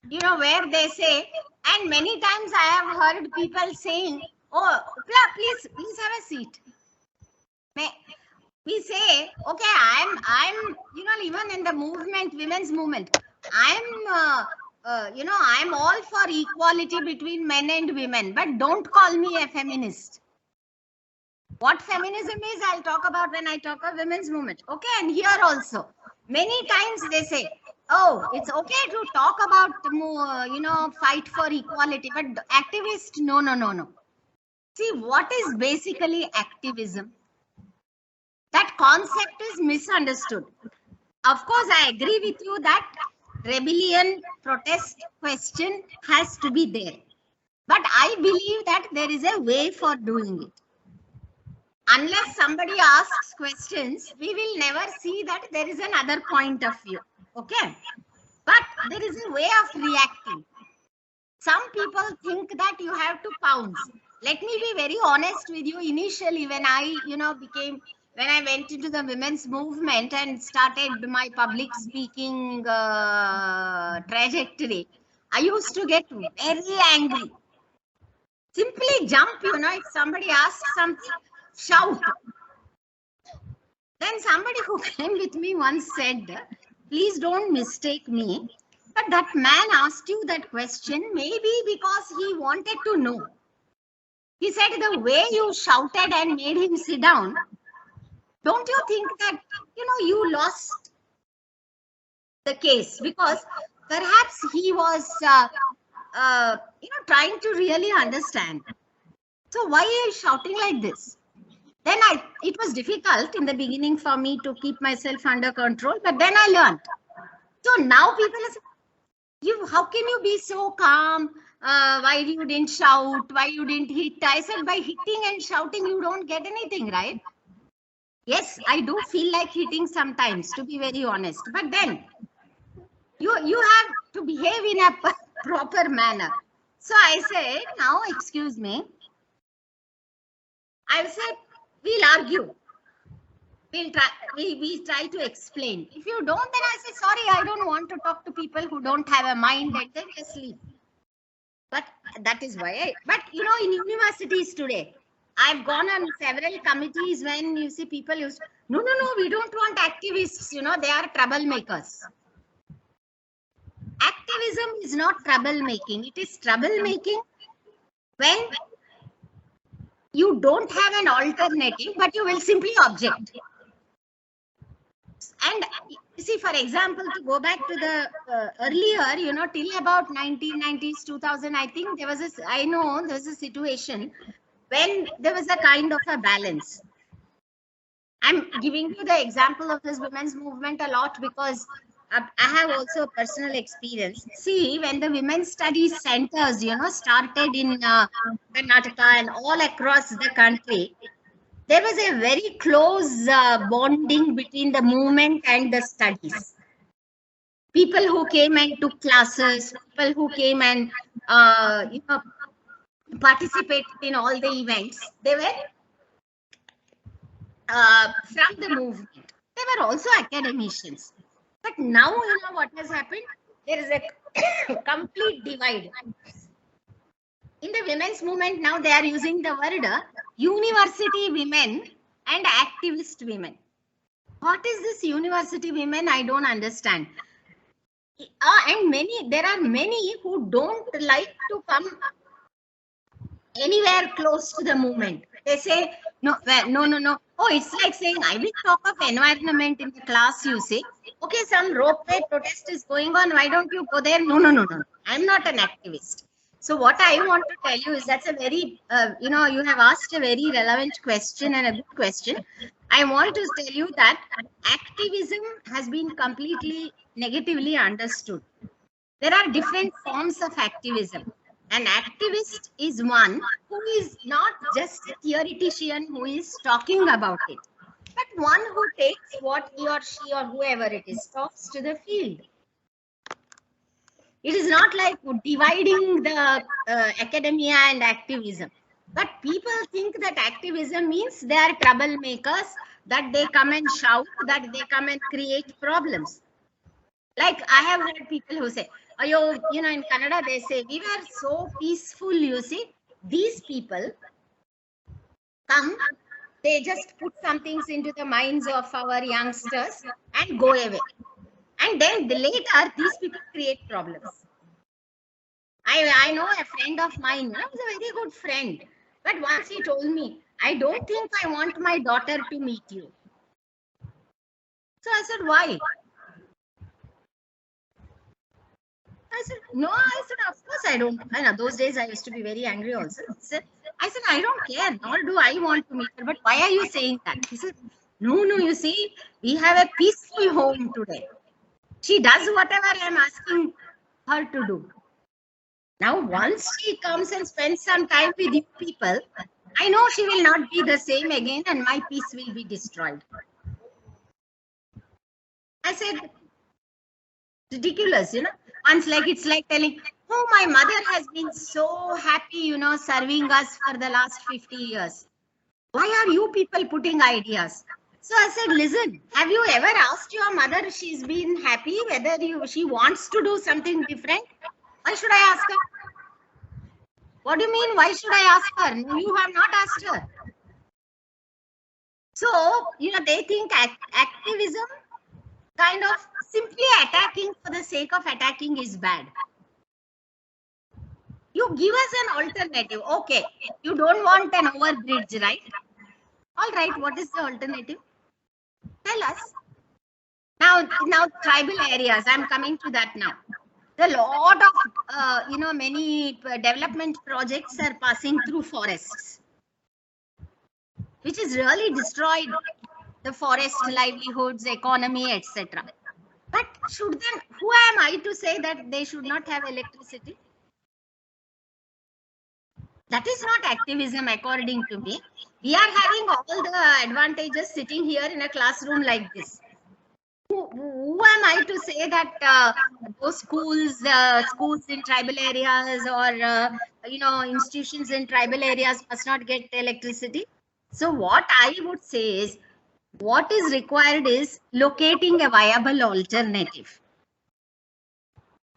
You know, where they say, and many times I have heard people saying, "Oh, please have a seat." We say, okay, I'm, you know, even in the movement, women's movement, I'm all for equality between men and women, but don't call me a feminist. What feminism is, I'll talk about when I talk of women's movement. Okay, and here also, many times they say, oh, it's okay to talk about, fight for equality, but activist, no. See, what is basically activism? That concept is misunderstood. Of course, I agree with you that rebellion, protest, question has to be there. But I believe that there is a way for doing it. Unless somebody asks questions, we will never see that there is another point of view. Okay? But there is a way of reacting. Some people think that you have to pounce. Let me be very honest with you. Initially, when I, when I went into the women's movement and started my public speaking trajectory, I used to get very angry. Simply jump, if somebody asks something, shout. Then somebody who came with me once said, please don't mistake me, but that man asked you that question maybe because he wanted to know. He said the way you shouted and made him sit down, don't you think that, you lost the case? Because perhaps he was, trying to really understand. So why are you shouting like this? Then it was difficult in the beginning for me to keep myself under control, but then I learned. So now people are saying, how can you be so calm? Why you didn't shout? Why you didn't hit? I said, by hitting and shouting, you don't get anything, right? Yes, I do feel like hitting sometimes, to be very honest. But then you have to behave in a proper manner. So I said, now, excuse me. I said, we'll argue. We try to explain. If you don't, then I say, sorry, I don't want to talk to people who don't have a mind, and then just leave. But that is why. But you know, in universities today, I've gone on several committees when you see people use, no, we don't want activists, you know, they are troublemakers. Activism is not troublemaking. It is troublemaking when you don't have an alternative, but you will simply object. And you see, for example, to go back to the earlier, you know, till about 1990s, 2000, I think there was a situation when there was a kind of a balance. I'm giving you the example of this women's movement a lot because I have also personal experience. See, when the women's studies centers, you know, started in Karnataka and all across the country, there was a very close bonding between the movement and the studies. People who came and took classes, people who came and you know, participated in all the events, they were from the movement. They were also academicians. But now, you know what has happened? There is a complete divide. In the women's movement, now they are using the word university women and activist women. What is this university women? I don't understand. And there are many who don't like to come anywhere close to the movement. They say, no. Oh, it's like saying, I will talk of environment in the class, you say. Okay, some ropeway protest is going on. Why don't you go there? No. I'm not an activist. So what I want to tell you is that's a very, you know, you have asked a very relevant question and a good question. I want to tell you that activism has been completely negatively understood. There are different forms of activism. An activist is one who is not just a theoretician who is talking about it, but one who takes what he or she or whoever it is talks to the field. It is not like dividing the academia and activism. But people think that activism means they are troublemakers, that they come and shout, that they come and create problems. Like I have heard people who say, oh, you know, in Canada, they say, we were so peaceful, you see. These people come, they just put some things into the minds of our youngsters and go away. And then later, these people create problems. I know a friend of mine, you know, was a very good friend. But once he told me, I don't think I want my daughter to meet you. So I said, why? I said, no, of course I don't. And those days I used to be very angry also. I said, I don't care, nor do I want to meet her. But why are you saying that? He said, no, you see, we have a peaceful home today. She does whatever I'm asking her to do. Now, once she comes and spends some time with you people, I know she will not be the same again and my peace will be destroyed. I said, ridiculous, you know. Once it's like telling, oh, my mother has been so happy, you know, serving us for the last 50 years. Why are you people putting ideas? So I said, listen, have you ever asked your mother if she's been happy, whether she wants to do something different? Why should I ask her? What do you mean, why should I ask her? No, you have not asked her. So, you know, they think activism, kind of simply attacking for the sake of attacking is bad. You give us an alternative. Okay, you don't want an overbridge, right? All right, what is the alternative? Tell us. Now tribal areas, I'm coming to that now. A lot of, you know, many development projects are passing through forests, which has really destroyed the forest livelihoods, economy, etc. But who am I to say that they should not have electricity? That is not activism, according to me. We are having all the advantages sitting here in a classroom like this. Who am I to say that those schools in tribal areas or you know, institutions in tribal areas must not get electricity? So what I would say is, what is required is locating a viable alternative.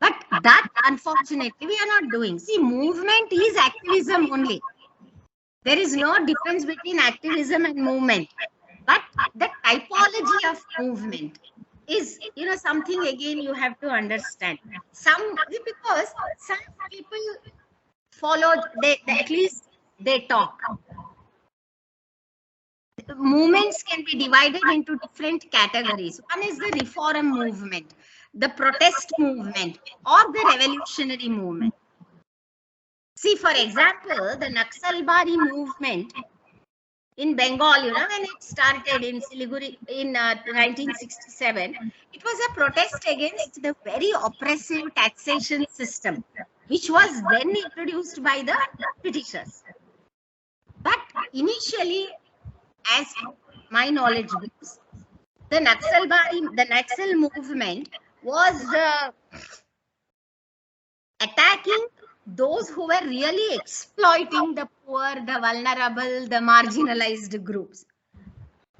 But that, unfortunately, we are not doing. See, movement is activism only. There is no difference between activism and movement. But the typology of movement is, something again you have to understand. Because some people followed, at least they talk. Movements can be divided into different categories. One is the reform movement, the protest movement, or the revolutionary movement. See, for example, the Naxalbari movement in Bengal, when it started in Siliguri in 1967, it was a protest against the very oppressive taxation system, which was then introduced by the Britishers. But initially, as my knowledge goes, the Naxal movement was attacking those who were really exploiting the poor, the vulnerable, the marginalized groups.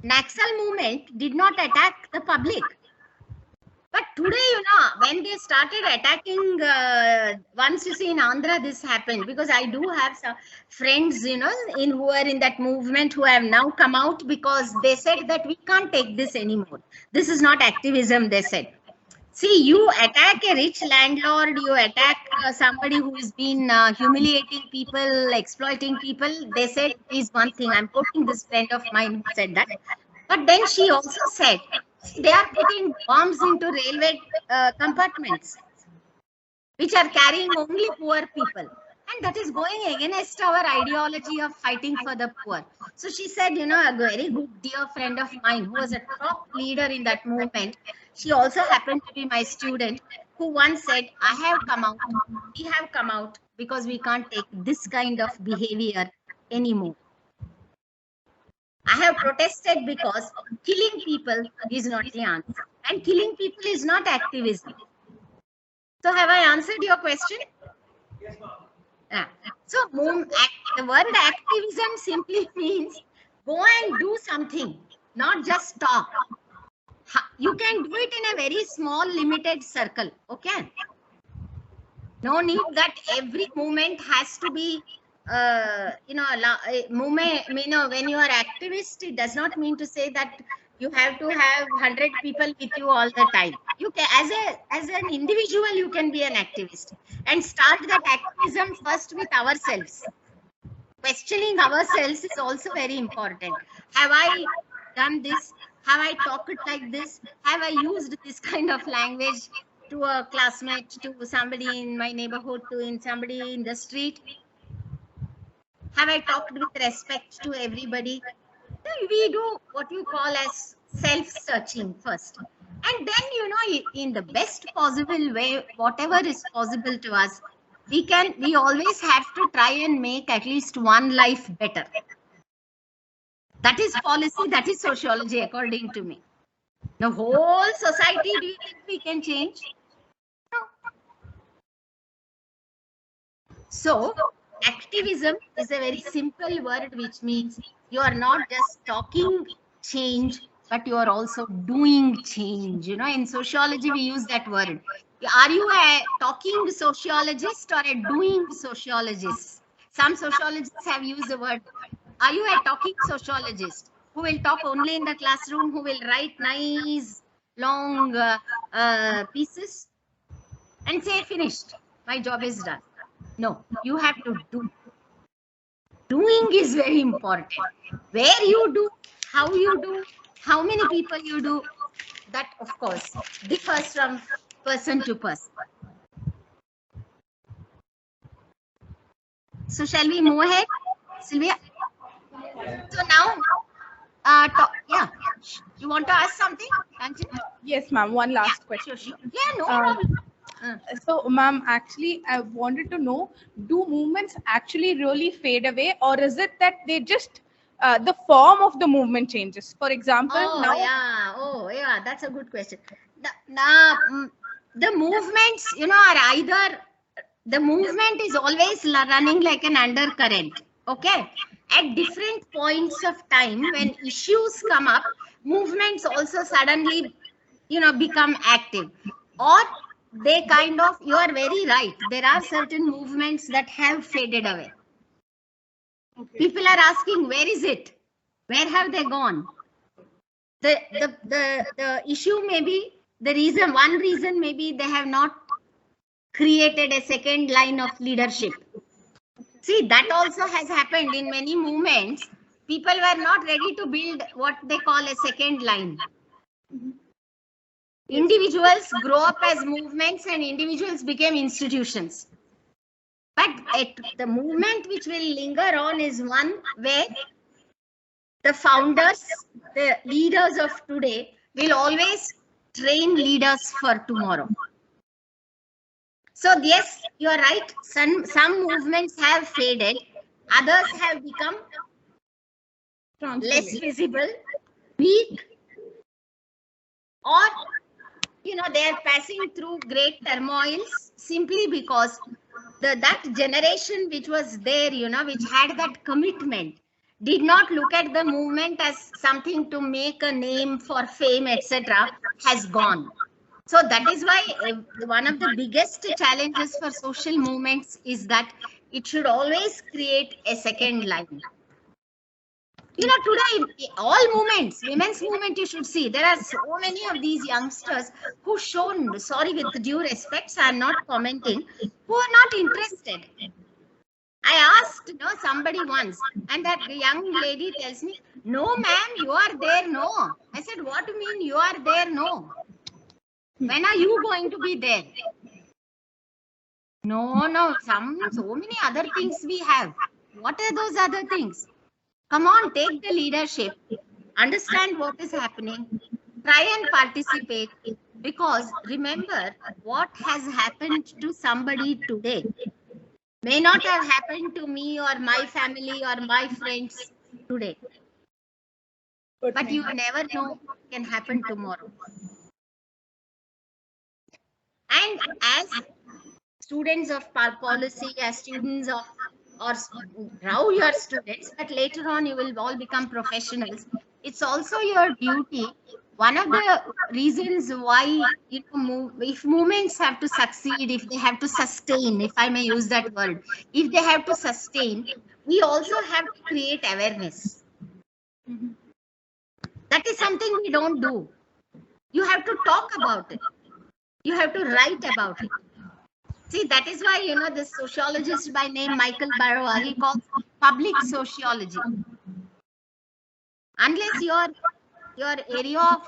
Naxal movement did not attack the public. But today, when they started attacking, once you see in Andhra, this happened, because I do have some friends, who are in that movement who have now come out because they said that we can't take this anymore. This is not activism, they said. See, you attack a rich landlord, you attack somebody who has been humiliating people, exploiting people. They said is one thing. I'm quoting this friend of mine who said that. But then she also said, they are putting bombs into railway compartments, which are carrying only poor people. And that is going against our ideology of fighting for the poor. So she said, a very good dear friend of mine who was a top leader in that movement. She also happened to be my student, who once said, we have come out because we can't take this kind of behavior anymore. I have protested because killing people is not the answer. And killing people is not activism. So have I answered your question? Yes, ma'am. Yeah. So the word activism simply means go and do something, not just talk. You can do it in a very small, limited circle. Okay. No need that every movement has to be, movement. When you are activist, it does not mean to say that you have to have 100 people with you all the time. You can, as an individual, you can be an activist and start that activism first with ourselves. Questioning ourselves is also very important. Have I done this? Have I talked like this? Have I used this kind of language to a classmate, to somebody in my neighborhood, to somebody in the street? Have I talked with respect to everybody? We do what you call as self-searching first. And then, in the best possible way, whatever is possible to us, we always have to try and make at least one life better. That is policy, that is sociology, according to me. The whole society, do you think we can change? No. So, activism is a very simple word, which means you are not just talking change, but you are also doing change. In sociology, we use that word. Are you a talking sociologist or a doing sociologist? Some sociologists have used the word, are you a talking sociologist who will talk only in the classroom, who will write nice, long pieces and say, finished, my job is done? No, you have to do. Doing is very important. Where you do, how you do, how many people you do, that of course differs from person to person. So shall we move ahead, Sylvia? So now, yeah, you want to ask something? Yes, ma'am. One last question. Sure. Yeah, no problem. So, ma'am, actually, I wanted to know, do movements actually really fade away, or is it that they just, the form of the movement changes? For example, yeah, that's a good question. The movements, are either, the movement is always running like an undercurrent, okay? At different points of time, when issues come up, movements also suddenly, become active. Or they kind of, you are very right. There are certain movements that have faded away. Okay. People are asking, where is it? Where have they gone? The issue may be, one reason maybe they have not created a second line of leadership. See, that also has happened in many movements. People were not ready to build what they call a second line. Individuals grow up as movements and individuals became institutions. But the movement which will linger on is one where the founders, the leaders of today will always train leaders for tomorrow. So yes, you are right. Some movements have faded. Others have become less visible, weak, or they are passing through great turmoils simply because that generation which was there, which had that commitment, did not look at the movement as something to make a name for fame, etc., has gone. So that is why one of the biggest challenges for social movements is that it should always create a second line. Today, all movements, women's movement, you should see, there are so many of these youngsters who shown, sorry, with due respect, I'm not commenting, who are not interested. I asked somebody once, and that young lady tells me, no ma'am, you are there, no. I said, what do you mean you are there, no? When are you going to be there? No, so many other things we have. What are those other things? Come on, take the leadership, understand what is happening, try and participate, because remember, what has happened to somebody today may not have happened to me or my family or my friends today. But you never know what can happen tomorrow. And as students of policy, as students of, or now you are students, but later on you will all become professionals. It's also your duty. One of the reasons why, if movements have to succeed, if they have to sustain, if I may use that word, if they have to sustain, we also have to create awareness. That is something we don't do. You have to talk about it. You have to write about it. See, that is why, this sociologist by name Michael Barrow, he calls public sociology. Unless your area of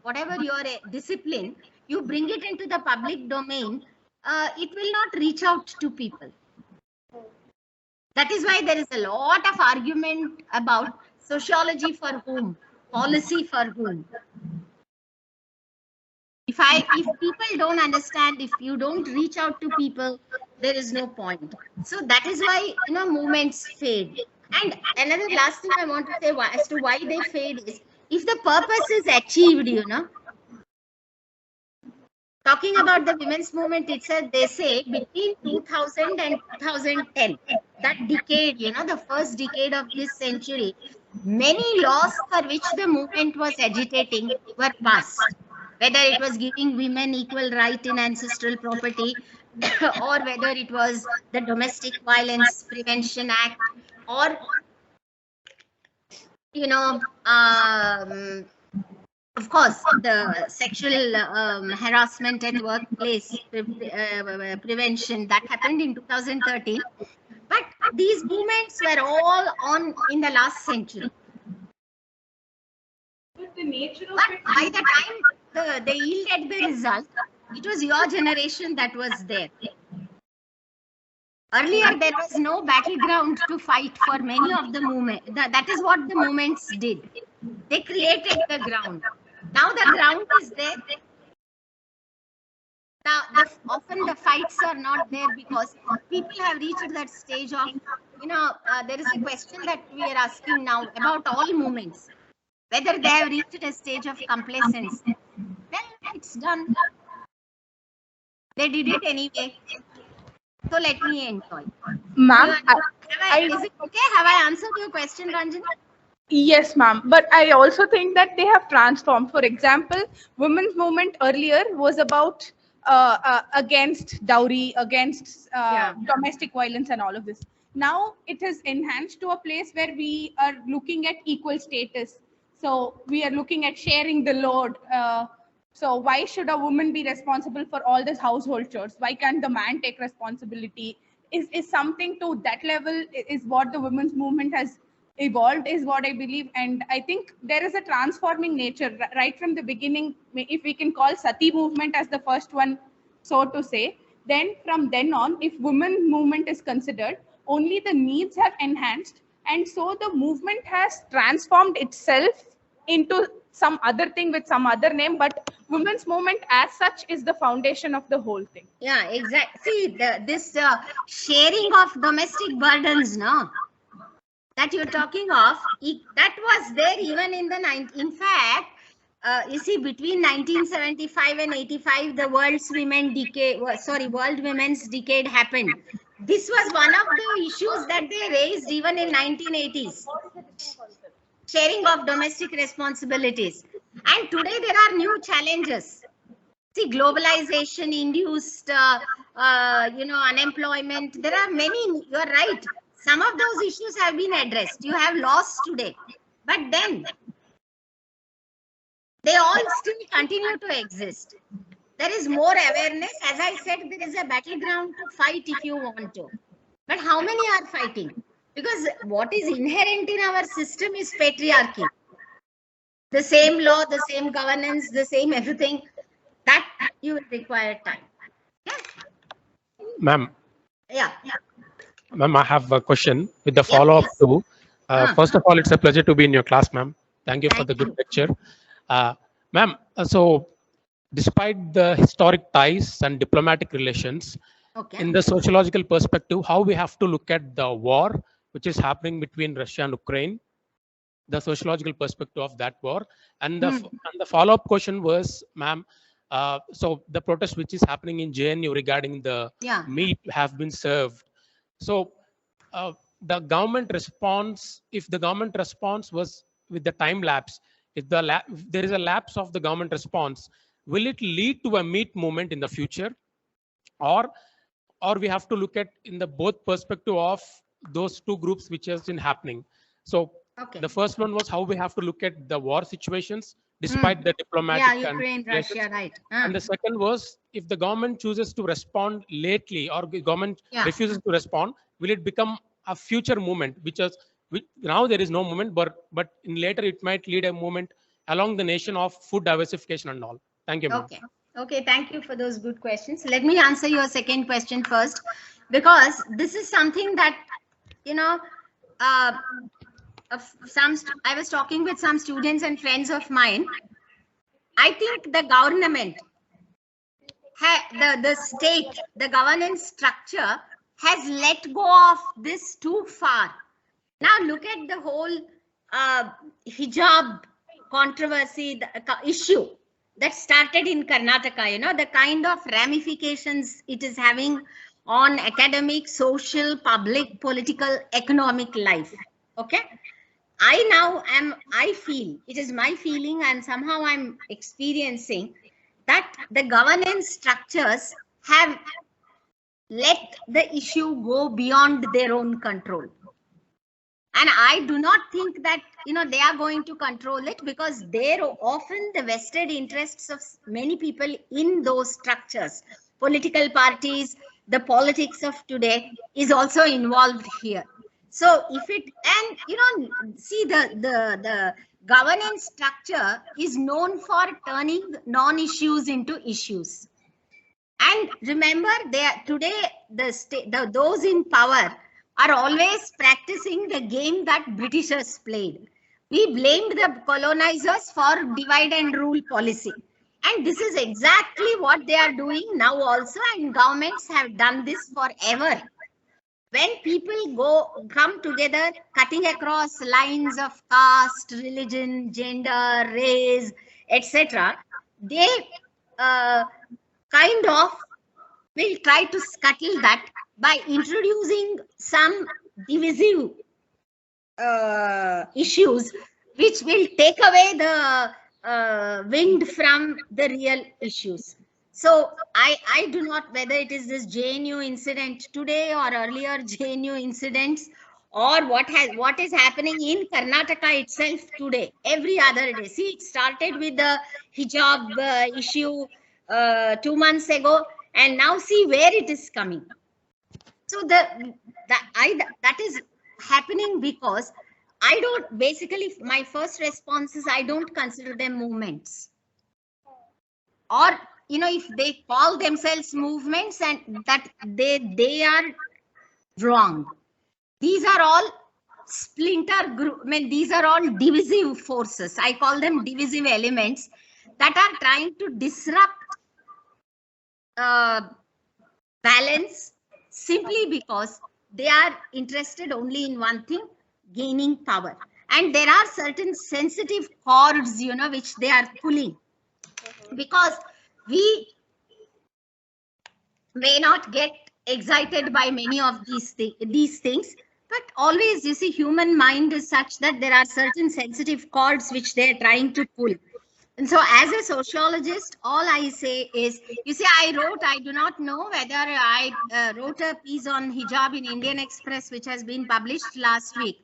whatever your discipline, you bring it into the public domain, it will not reach out to people. That is why there is a lot of argument about sociology for whom, policy for whom. If people don't understand, if you don't reach out to people, there is no point. So that is why, movements fade. And another last thing I want to say as to why they fade is, if the purpose is achieved, talking about the women's movement itself, they say between 2000 and 2010, that decade, the first decade of this century, many laws for which the movement was agitating were passed. Whether it was giving women equal right in ancestral property, or whether it was the Domestic Violence Prevention Act, or, of course, the sexual harassment at workplace prevention that happened in 2013. But these movements were all on in the last century. But the nature of But it, by the time they yielded the result, it was your generation that was there. Earlier, there was no battleground to fight for many of the movements. That is what the movements did. They created the ground. Now the ground is there. Now, often the fights are not there because people have reached that stage of, there is a question that we are asking now about all movements, whether they have reached a stage of complacency. Well, it's done. They did it anyway. So let me enjoy. ma'am, Is it okay? Have I answered your question, Ranjana? yes, ma'am. But I also think that they have transformed. For example, women's movement earlier was about against dowry, against Yeah. domestic violence, and all of this. Now it is enhanced to a place where we are looking at equal status. So we are looking at sharing the load. So why should a woman be responsible for all this household chores? Why can't the man take responsibility? Is something to that level is what the women's movement has evolved, is what I believe. And I think there is a transforming nature right from the beginning. If we can call Sati movement as the first one, so to say, then from then on, if women movement is considered, only the needs have enhanced, and so the movement has transformed itself into some other thing with some other name, but women's movement as such is the foundation of the whole thing. Yeah, exactly. See, this sharing of domestic burdens, no, that you're talking of, that was there even in the in fact, you see, between 1975 and 85, the world women's decade happened. This was one of the issues that they raised even in 1980s. Sharing of domestic responsibilities. And today there are new challenges. See, globalization induced, unemployment. There are many, you're right. Some of those issues have been addressed. You have lost today. But then, they all still continue to exist. There is more awareness. As I said, there is a battleground to fight if you want to. But how many are fighting? Because what is inherent in our system is patriarchy. The same law, the same governance, the same everything. That you will require time. Yeah. Ma'am. Yeah. Ma'am, I have a question with the follow-up to. First of all, it's a pleasure to be in your class, ma'am. Thank you for the good lecture. Ma'am, so despite the historic ties and diplomatic relations, in the sociological perspective, how we have to look at the war which is happening between Russia and Ukraine, the sociological perspective of that war, and the follow-up question was, ma'am, so the protest which is happening in JNU regarding the meat have been served. So the government response, if the government response was with the time lapse, if there is a lapse of the government response, will it lead to a meat movement in the future, or we have to look at in the both perspective of those two groups which has been happening? So the first one was how we have to look at the war situations despite the diplomatic Ukraine, Russia, right. And the second was, if the government chooses to respond lately or the government refuses to respond, will it become a future movement, which now there is no movement, but in later it might lead a movement along the nation of food diversification and all. Thank you, ma'am. Okay, thank you for those good questions. Let me answer your second question first, because this is something that, I was talking with some students and friends of mine. I think the government, the state, the governance structure has let go of this too far. Now look at the whole hijab controversy, the issue that started in Karnataka, the kind of ramifications it is having on academic, social, public, political, economic life. Okay. I feel, it is my feeling, and somehow I'm experiencing that the governance structures have let the issue go beyond their own control. And I do not think that, they are going to control it, because they're often the vested interests of many people in those structures. Political parties, the politics of today is also involved here. So if it, and see, the governance structure is known for turning non-issues into issues. And remember, today those in power are always practicing the game that Britishers played. We blamed the colonizers for divide and rule policy. And this is exactly what they are doing now also, and governments have done this forever. When people come together, cutting across lines of caste, religion, gender, race, etc., they kind of will try to scuttle that by introducing some divisive issues, which will take away the wind from the real issues. So I do not, whether it is this JNU incident today or earlier JNU incidents, or what is happening in Karnataka itself today, every other day. See, it started with the hijab issue 2 months ago, and now see where it is coming. So that is happening because I don't, basically my first response is I don't consider them movements. Or if they call themselves movements, and that they are wrong. These are all splinter group, I mean, these are all divisive forces. I call them divisive elements that are trying to disrupt balance, simply because they are interested only in one thing: gaining power. And there are certain sensitive chords, which they are pulling, because we may not get excited by many of these things, but always, you see, human mind is such that there are certain sensitive chords which they're trying to pull. And so as a sociologist, all I say is, you see, I do not know whether I wrote a piece on hijab in Indian Express, which has been published last week,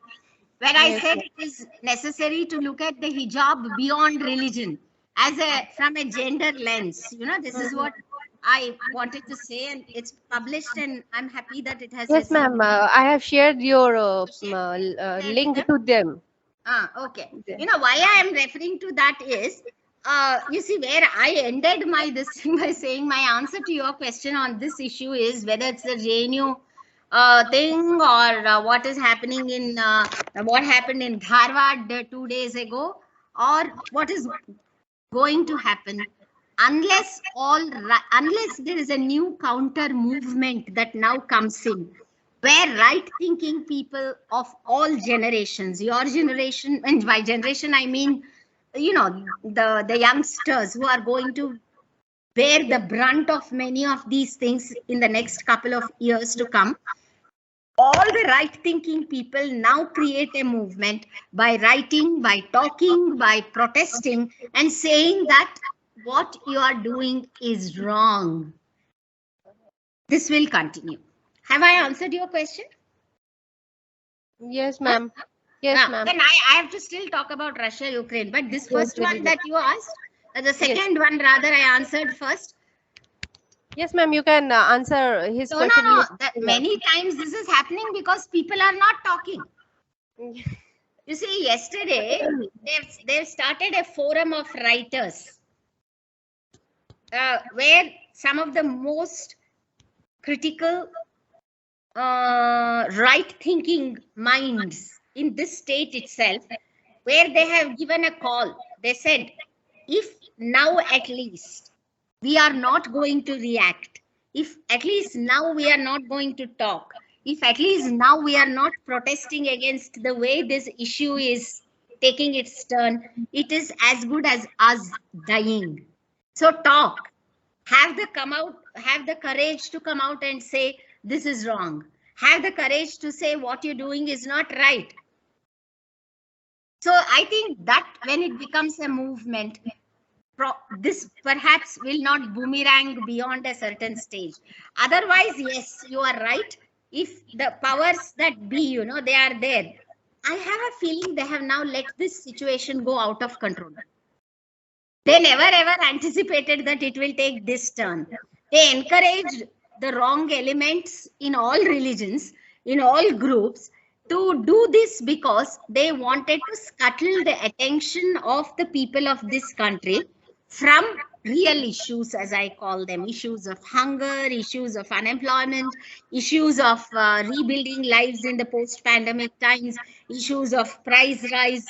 where I said it is necessary to look at the hijab beyond religion, from a gender lens. This is what I wanted to say, and it's published, and I'm happy that it has. Yes, ma'am. I have shared your link to them. Okay. Why I am referring to that is, you see, where I ended this thing by saying my answer to your question on this issue is whether it's the JNU thing, or what is happening what happened in Dharwad 2 days ago, or what is going to happen, unless there is a new counter movement that now comes in, where right thinking people of all generations, your generation, and by generation I mean the youngsters who are going to bear the brunt of many of these things in the next couple of years to come, all the right thinking people now create a movement by writing, by talking, by protesting, and saying that what you are doing is wrong. This will continue. Have I answered your question? Yes, ma'am. Yes, ma'am. Then I have to still talk about Russia, Ukraine. But this first one that you asked, the second one rather, I answered first. Yes, ma'am. You can answer his question. No. Many times this is happening because people are not talking. You see, yesterday they've started a forum of writers, where some of the most critical right thinking minds in this state itself, where they have given a call. They said, if now at least we are not going to react, if at least now we are not going to talk, if at least now we are not protesting against the way this issue is taking its turn, it is as good as us dying. So talk, have the courage to come out and say this is wrong. Have the courage to say what you're doing is not right. So I think that when it becomes a movement, this perhaps will not boomerang beyond a certain stage. Otherwise, yes, you are right. If the powers that be, they are there, I have a feeling they have now let this situation go out of control. They never ever anticipated that it will take this turn. They encouraged the wrong elements in all religions, in all groups, to do this because they wanted to scuttle the attention of the people of this country from real issues, as I call them, issues of hunger, issues of unemployment, issues of rebuilding lives in the post-pandemic times, issues of price rise,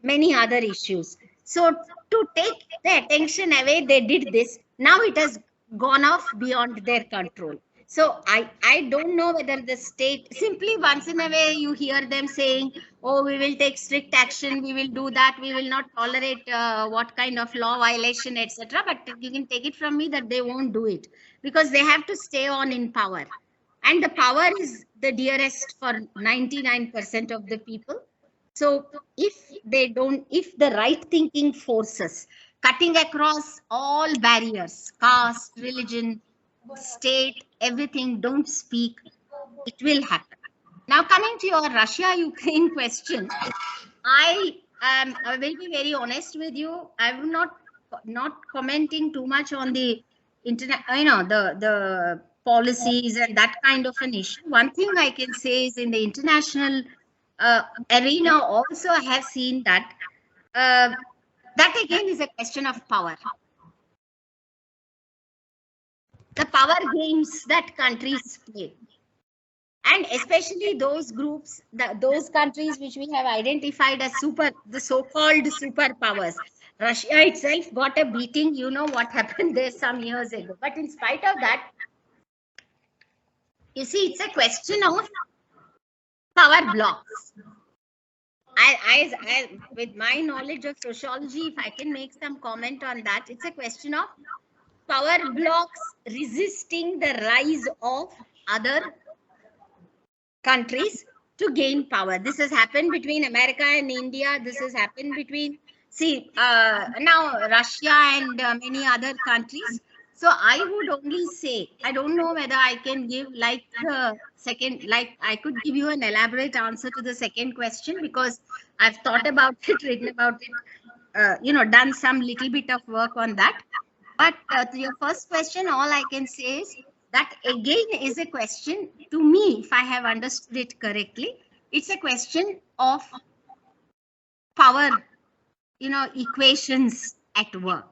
many other issues. So to take the attention away, they did this. Now it has gone off beyond their control. So I don't know whether the state, simply once in a way you hear them saying, oh, we will take strict action, we will do that, we will not tolerate what kind of law violation, etc. But you can take it from me that they won't do it because they have to stay on in power. And the power is the dearest for 99% of the people. So if the right thinking forces cutting across all barriers, caste, religion, state, everything. Don't speak. It will happen. Now, coming to your Russia-Ukraine question, I will be very honest with you. I'm not commenting too much on the internet, the policies and that kind of an issue. One thing I can say is in the international arena, also I have seen that that again is a question of power. The power games that countries play. And especially those groups, those countries which we have identified as the so-called superpowers. Russia itself got a beating, you know what happened there some years ago. But in spite of that, you see, it's a question of power blocks. With my knowledge of sociology, if I can make some comment on that, it's a question of power blocks resisting the rise of other countries to gain power. This has happened between America and India. This has happened between, now Russia and many other countries. So I would only say, I don't know whether I can give I could give you an elaborate answer to the second question because I've thought about it, written about it, done some little bit of work on that. But to your first question, all I can say is that again is a question, to me, if I have understood it correctly, it's a question of power, equations at work.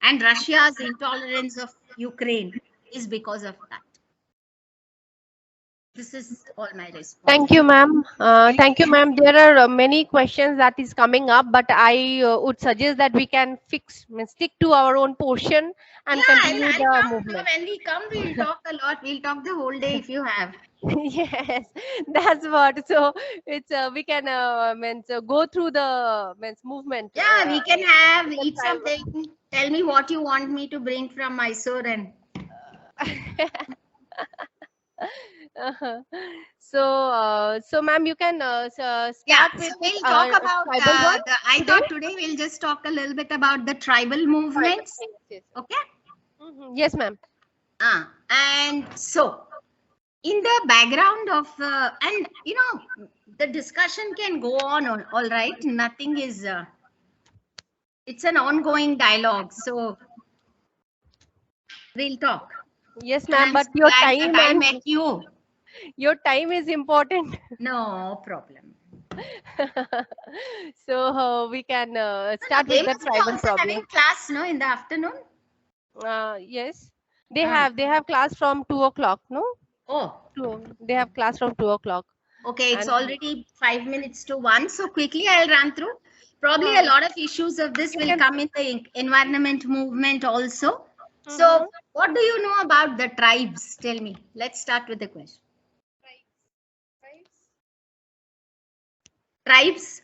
And Russia's intolerance of Ukraine is because of that. This is all my response. Thank you, ma'am. Thank you, ma'am. There are many questions that is coming up, but I would suggest that we can stick to our own portion and continue the movement. When we come, we'll talk a lot. We'll talk the whole day if you have. Yes, that's what. So it's we can go through the movement. Yeah, we can eat something. Tell me what you want me to bring from Mysore and. So ma'am, you can start with. So we'll talk about. I thought today we'll just talk a little bit about the tribal movements. Yes. Okay. Yes, ma'am. And so, in the background of and the discussion can go on. All right, nothing is. It's an ongoing dialogue, so we'll talk. Yes, ma'am. But your time I met you. Your time is important. No problem. So we can start with the tribal problem. Having class, no, in the afternoon. Yes, they have class from 2 o'clock. No. Oh. They have class from 2 o'clock. Okay, it's already 5 minutes to 1. So quickly I'll run through. Probably a lot of issues of this will come in the environment movement also. So what do you know about the tribes? Tell me. Let's start with the question. Tribes?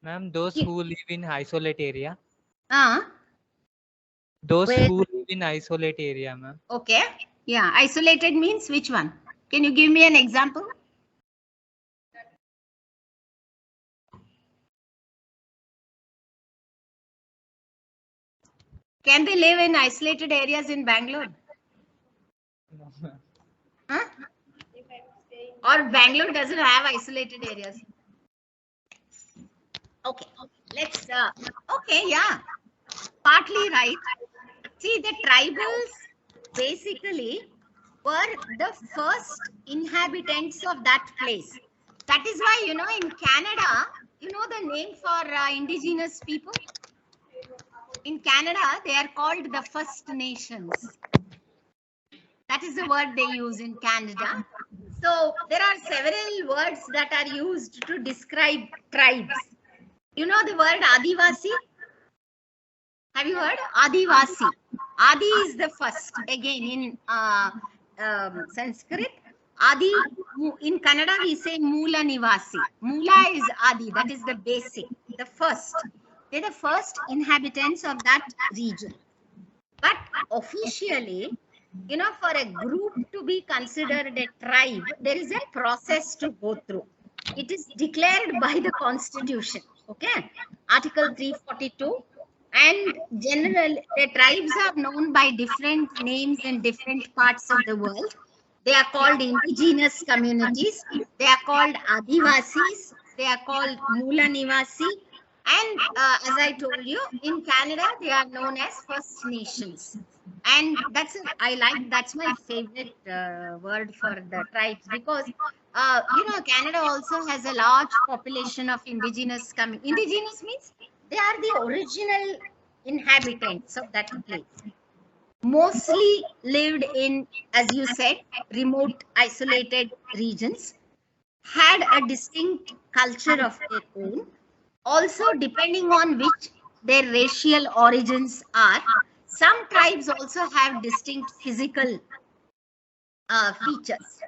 Ma'am, those who live in isolate area. Those who live in isolate area, ma'am. Okay. Yeah. Isolated means which one? Can you give me an example? Can they live in isolated areas in Bangalore? No. Huh? Or Bangalore doesn't have isolated areas? Okay. Let's, okay, yeah. Partly right. See, the tribals basically were the first inhabitants of that place. That is why, in Canada, the name for indigenous people? In Canada, they are called the First Nations. That is the word they use in Canada. So there are several words that are used to describe tribes. You know the word Adivasi? Have you heard? Adivasi. Adi is the first. Again, in Sanskrit, Adi, in Kannada, we say Mula Nivasi. Mula is Adi, that is the basic, the first. They're the first inhabitants of that region. But officially, for a group to be considered a tribe, there is a process to go through. It is declared by the Constitution. Okay, Article 342. And general, the tribes are known by different names in different parts of the world. They are called indigenous communities. They are called Adivasis. They are called Mula Nivasi. And as I told you, in Canada, they are known as First Nations. And that's my favorite word for the tribes, because Canada also has a large population of indigenous indigenous means they are the original inhabitants of that place. Mostly lived in, as you said, remote, isolated regions, had a distinct culture of their own. Also, depending on which their racial origins are, some tribes also have distinct physical features.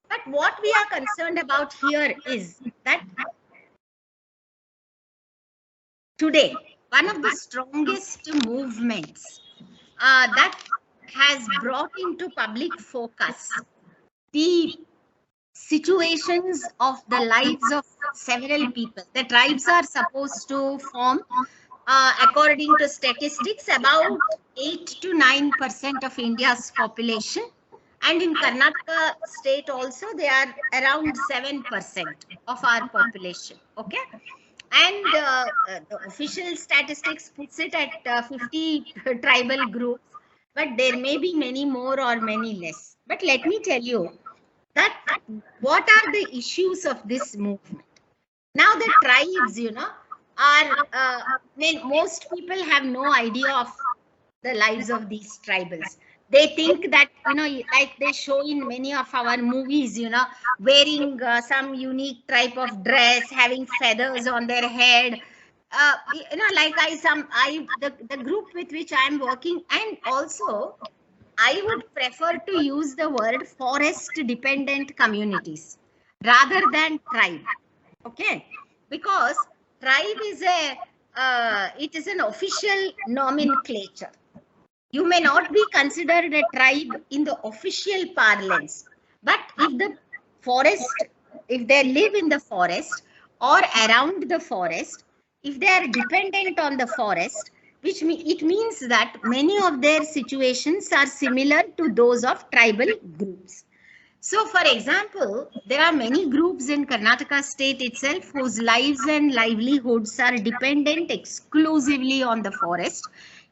But what we are concerned about here is that today, one of the strongest movements that has brought into public focus the situations of the lives of several people. The tribes are supposed to form, according to statistics, about 8 to 9% of India's population. And in Karnataka state also, they are around 7% of our population. Okay. And the official statistics puts it at 50 tribal groups, but there may be many more or many less. But let me tell you that what are the issues of this movement. Now the tribes, are, most people have no idea of the lives of these tribals. They think that, like they show in many of our movies, wearing some unique type of dress, having feathers on their head. Like the group with which I am working, and also I would prefer to use the word forest dependent communities rather than tribe. Okay, because tribe is it is an official nomenclature. You may not be considered a tribe in the official parlance, but if they live in the forest or around the forest, if they are dependent on the forest, it means that many of their situations are similar to those of tribal groups. So, for example, there are many groups in Karnataka state itself whose lives and livelihoods are dependent exclusively on the forest,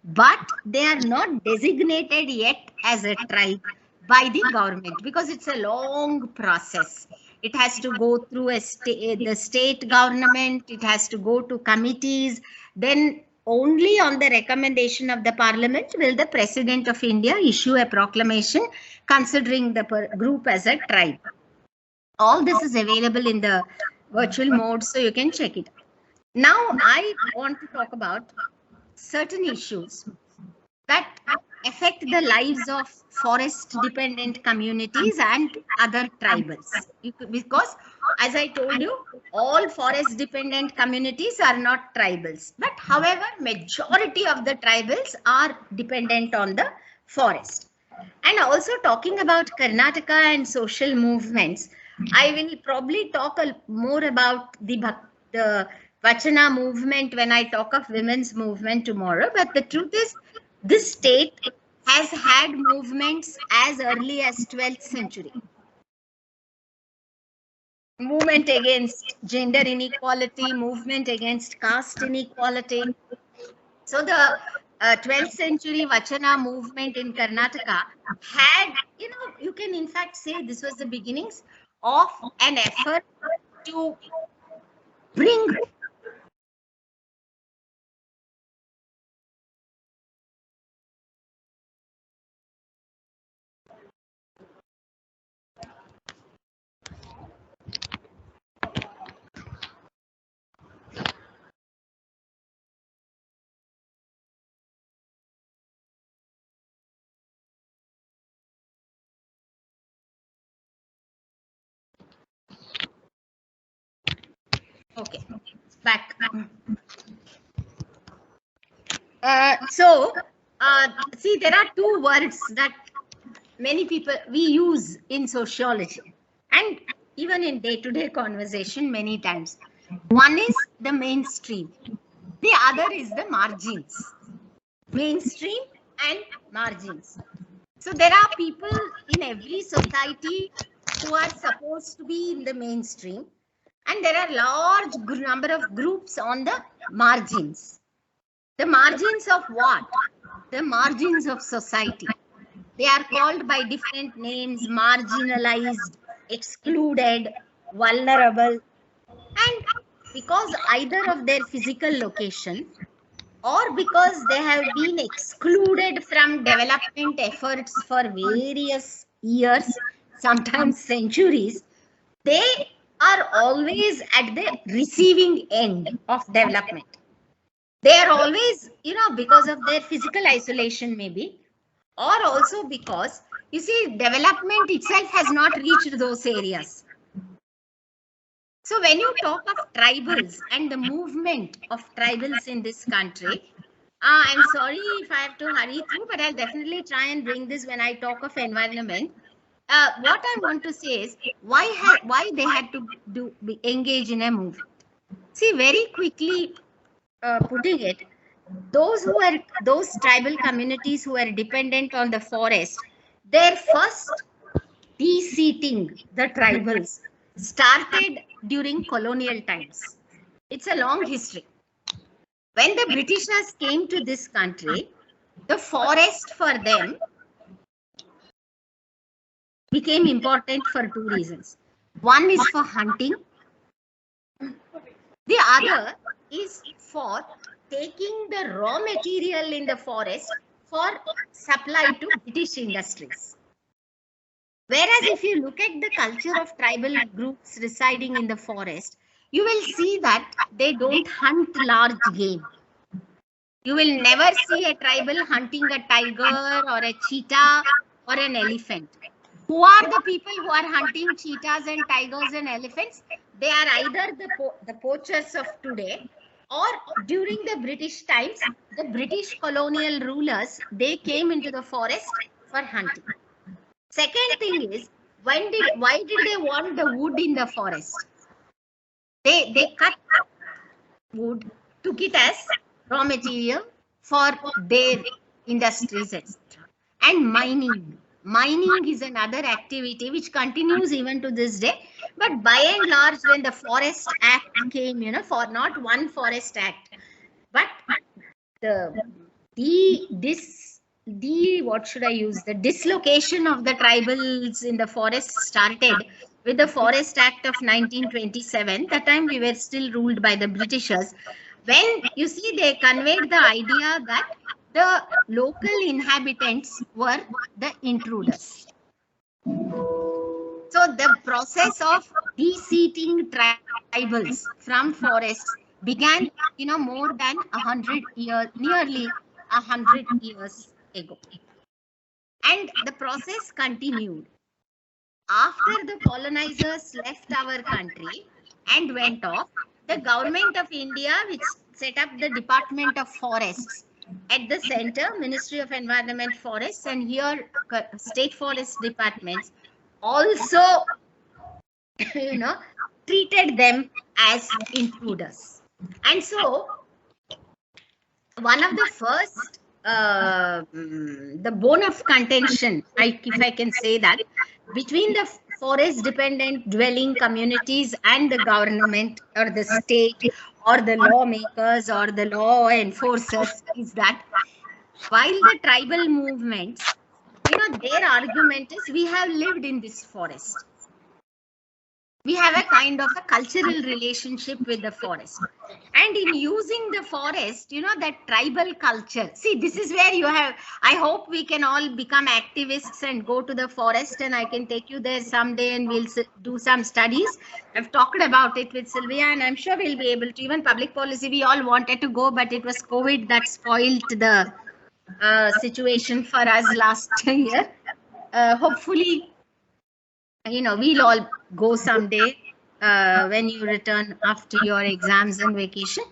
but they are not designated yet as a tribe by the government because it's a long process. It has to go through the state government, it has to go to committees, then only on the recommendation of the parliament will the President of India issue a proclamation considering the group as a tribe. All this is available in the virtual mode, so you can check it. Now, I want to talk about certain issues that affect the lives of forest dependent communities and other tribals, because as I told you, all forest dependent communities are not tribals, but however majority of the tribals are dependent on the forest. And also talking about Karnataka and social movements, I will probably talk more about the Vachana movement when I talk of women's movement tomorrow. But the truth is, this state has had movements as early as 12th century. Movement against gender inequality, movement against caste inequality. So the 12th century Vachana movement in Karnataka had, you can in fact say this was the beginnings of an effort to bring okay, back. See, there are two words that many people we use in sociology and even in day-to-day conversation many times. One is the mainstream. The other is the margins. Mainstream and margins. So there are people in every society who are supposed to be in the mainstream, and there are large number of groups on the margins. The margins of what? The margins of society. They are called by different names: marginalized, excluded, vulnerable. And because either of their physical location or because they have been excluded from development efforts for various years, sometimes centuries, they are always at the receiving end of development. They are always, because of their physical isolation maybe, or also because, you see, development itself has not reached those areas. So when you talk of tribals and the movement of tribals in this country, I'm sorry if I have to hurry through, but I'll definitely try and bring this when I talk of environment. What I want to say is why they had to engage in a movement. See, very quickly putting it, those tribal communities who are dependent on the forest, their first de-seating the tribals started during colonial times. It's a long history. When the Britishers came to this country, the forest for them became important for two reasons. One is for hunting. The other is for taking the raw material in the forest for supply to British industries. Whereas if you look at the culture of tribal groups residing in the forest, you will see that they don't hunt large game. You will never see a tribal hunting a tiger or a cheetah or an elephant. Who are the people who are hunting cheetahs and tigers and elephants? They are either the poachers of today, or during the British times, the British colonial rulers, they came into the forest for hunting. Second thing is, why did they want the wood in the forest? They cut wood, took it as raw material for their industries, etc. And mining. Mining is another activity which continues even to this day. But by and large, when the Forest Act came, for not one Forest Act, but what should I use? The dislocation of the tribals in the forest started with the Forest Act of 1927. That time we were still ruled by the Britishers. When you see, they conveyed the idea that the local inhabitants were the intruders. So the process of de-seating tribals from forests began, more than 100 years, nearly 100 years ago. And the process continued. After the colonizers left our country and went off, the government of India, which set up the Department of Forests, at the center, Ministry of Environment, Forests, and here State Forest Departments also, treated them as intruders. And so, one of the first, the bone of contention, if I can say that, between the forest dependent dwelling communities and the government or the state or the lawmakers or the law enforcers is that while the tribal movements, their argument is we have lived in this forest. We have a kind of a cultural relationship with the forest. And in using the forest, that tribal culture. See, this is where you have, I hope we can all become activists and go to the forest, and I can take you there someday and we'll do some studies. I've talked about it with Sylvia, and I'm sure we'll be able to. Even public policy, we all wanted to go, but it was COVID that spoiled the situation for us last year. Hopefully, we'll all go someday when you return after your exams and vacation.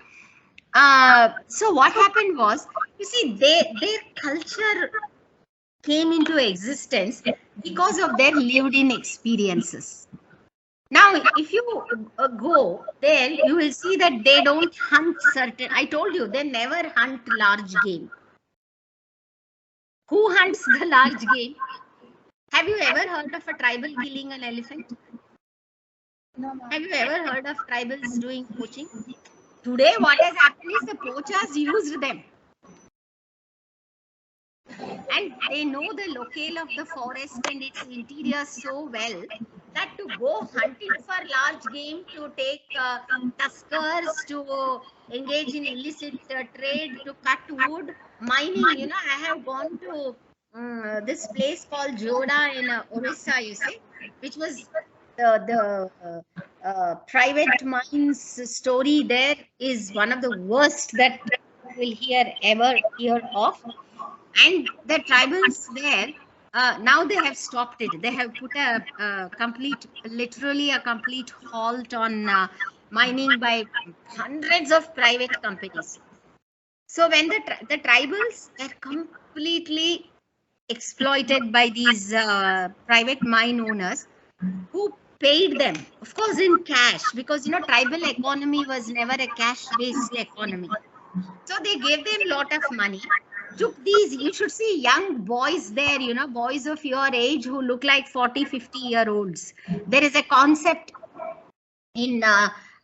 So what happened was, you see, their culture came into existence because of their lived-in experiences. Now, if you go there, you will see that they don't hunt certain. I told you, they never hunt large game. Who hunts the large game? Have you ever heard of a tribal killing an elephant? Have you ever heard of tribals doing poaching? Today, what has happened is the poachers used them. And they know the locale of the forest and its interior so well that to go hunting for large game, to take tuskers, to engage in illicit trade, to cut wood, mining. You know, I have gone to this place called Joda in Orissa, you see, which was the private mines story there is one of the worst that you will ever hear of. And the tribals there, now they have stopped it. They have put literally a complete halt on mining by hundreds of private companies. So when the tribals are completely exploited by these private mine owners who paid them, of course, in cash, because tribal economy was never a cash-based economy. So they gave them a lot of money. Took these, you should see young boys there, boys of your age who look like 40, 50-year-olds. There is a concept in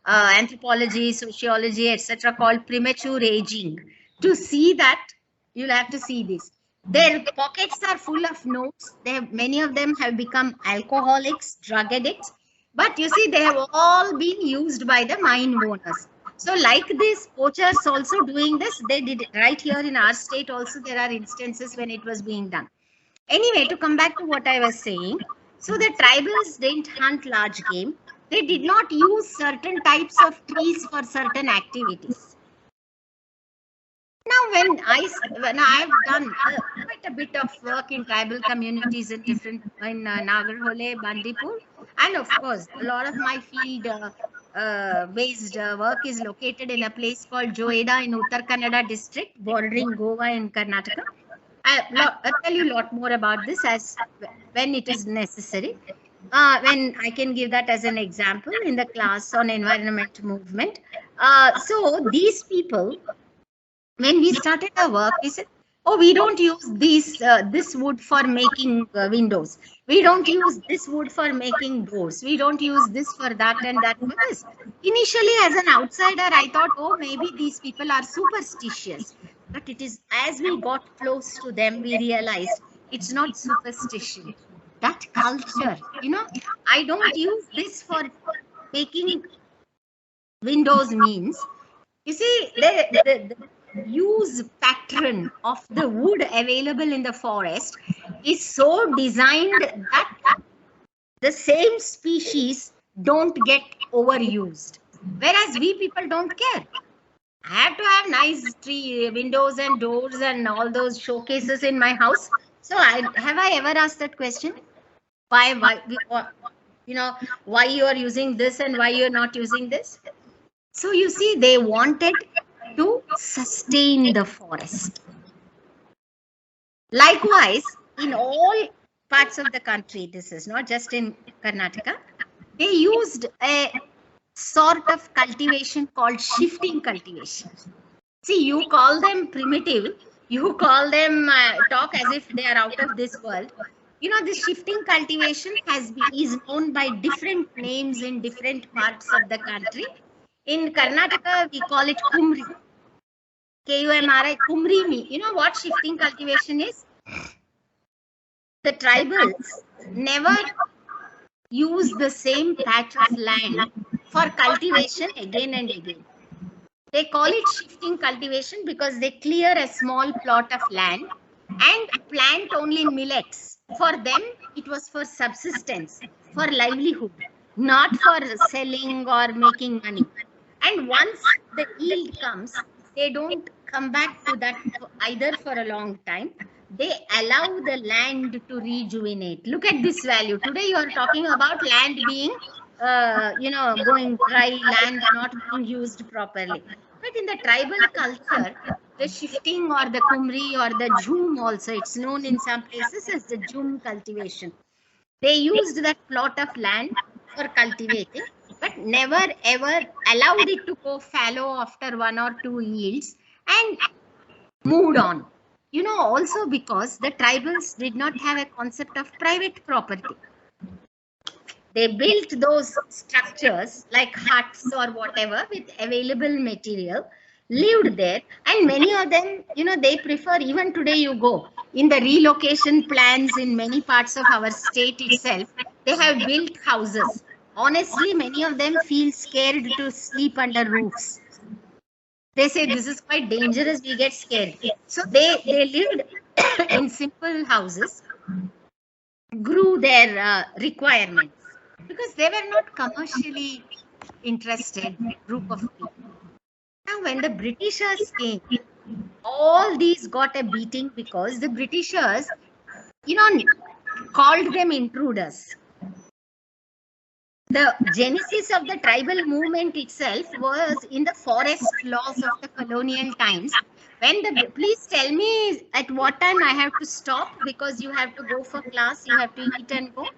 anthropology, sociology, etc. called premature aging. To see that, you'll have to see this. Their pockets are full of notes. Many of them have become alcoholics, drug addicts. But you see, they have all been used by the mine owners. So like this, poachers also doing this, they did it right here in our state also. There are instances when it was being done. Anyway, to come back to what I was saying. So the tribals didn't hunt large game. They did not use certain types of trees for certain activities. Now, when I've done quite a bit of work in tribal communities in Nagarhole, Bandipur, and of course, a lot of my field based work is located in a place called Joeda in Uttar Kannada district, bordering Goa and Karnataka. I'll tell you a lot more about this when it is necessary. When I can give that as an example in the class on environment movement. So these people, when we started our work, we said, oh, we don't use this wood for making windows. We don't use this wood for making doors. We don't use this for that and that for this. Initially, as an outsider, I thought, oh, maybe these people are superstitious. But it is as we got close to them, we realized it's not superstition. That culture, I don't use this for making windows means, you see, the use pattern of the wood available in the forest is so designed that the same species don't get overused. Whereas we people don't care. I have to have nice tree windows and doors and all those showcases in my house. So have I ever asked that question? Why you are using this and why you're not using this? So you see, they wanted to sustain the forest. Likewise, in all parts of the country, this is not just in Karnataka, they used a sort of cultivation called shifting cultivation. See, you call them primitive, you call them talk as if they are out of this world. This shifting cultivation is known by different names in different parts of the country. In Karnataka, we call it Kumri. Kumri, Kumri. You know what shifting cultivation is? The tribals never use the same patch of land for cultivation again and again. They call it shifting cultivation because they clear a small plot of land and plant only millets. For them, it was for subsistence, for livelihood, not for selling or making money. And once the yield comes, they don't come back to that either for a long time. They allow the land to rejuvenate. Look at this value. Today you are talking about land being, going dry, land not being used properly. But in the tribal culture, the shifting or the kumri or the jhum also, it's known in some places as the jhum cultivation. They used that plot of land for cultivating, but never ever allowed it to go fallow after 1 or 2 yields and moved on. Also because the tribals did not have a concept of private property. They built those structures like huts or whatever with available material, lived there, and many of them, they prefer, even today you go in the relocation plans in many parts of our state itself, they have built houses. Honestly, many of them feel scared to sleep under roofs. They say this is quite dangerous, we get scared. So they lived in simple houses, grew their requirements because they were not commercially interested group of people. Now, when the Britishers came, all these got a beating because the Britishers, called them intruders. The genesis of the tribal movement itself was in the forest laws of the colonial times. Please tell me at what time I have to stop because you have to go for class, you have to eat and go.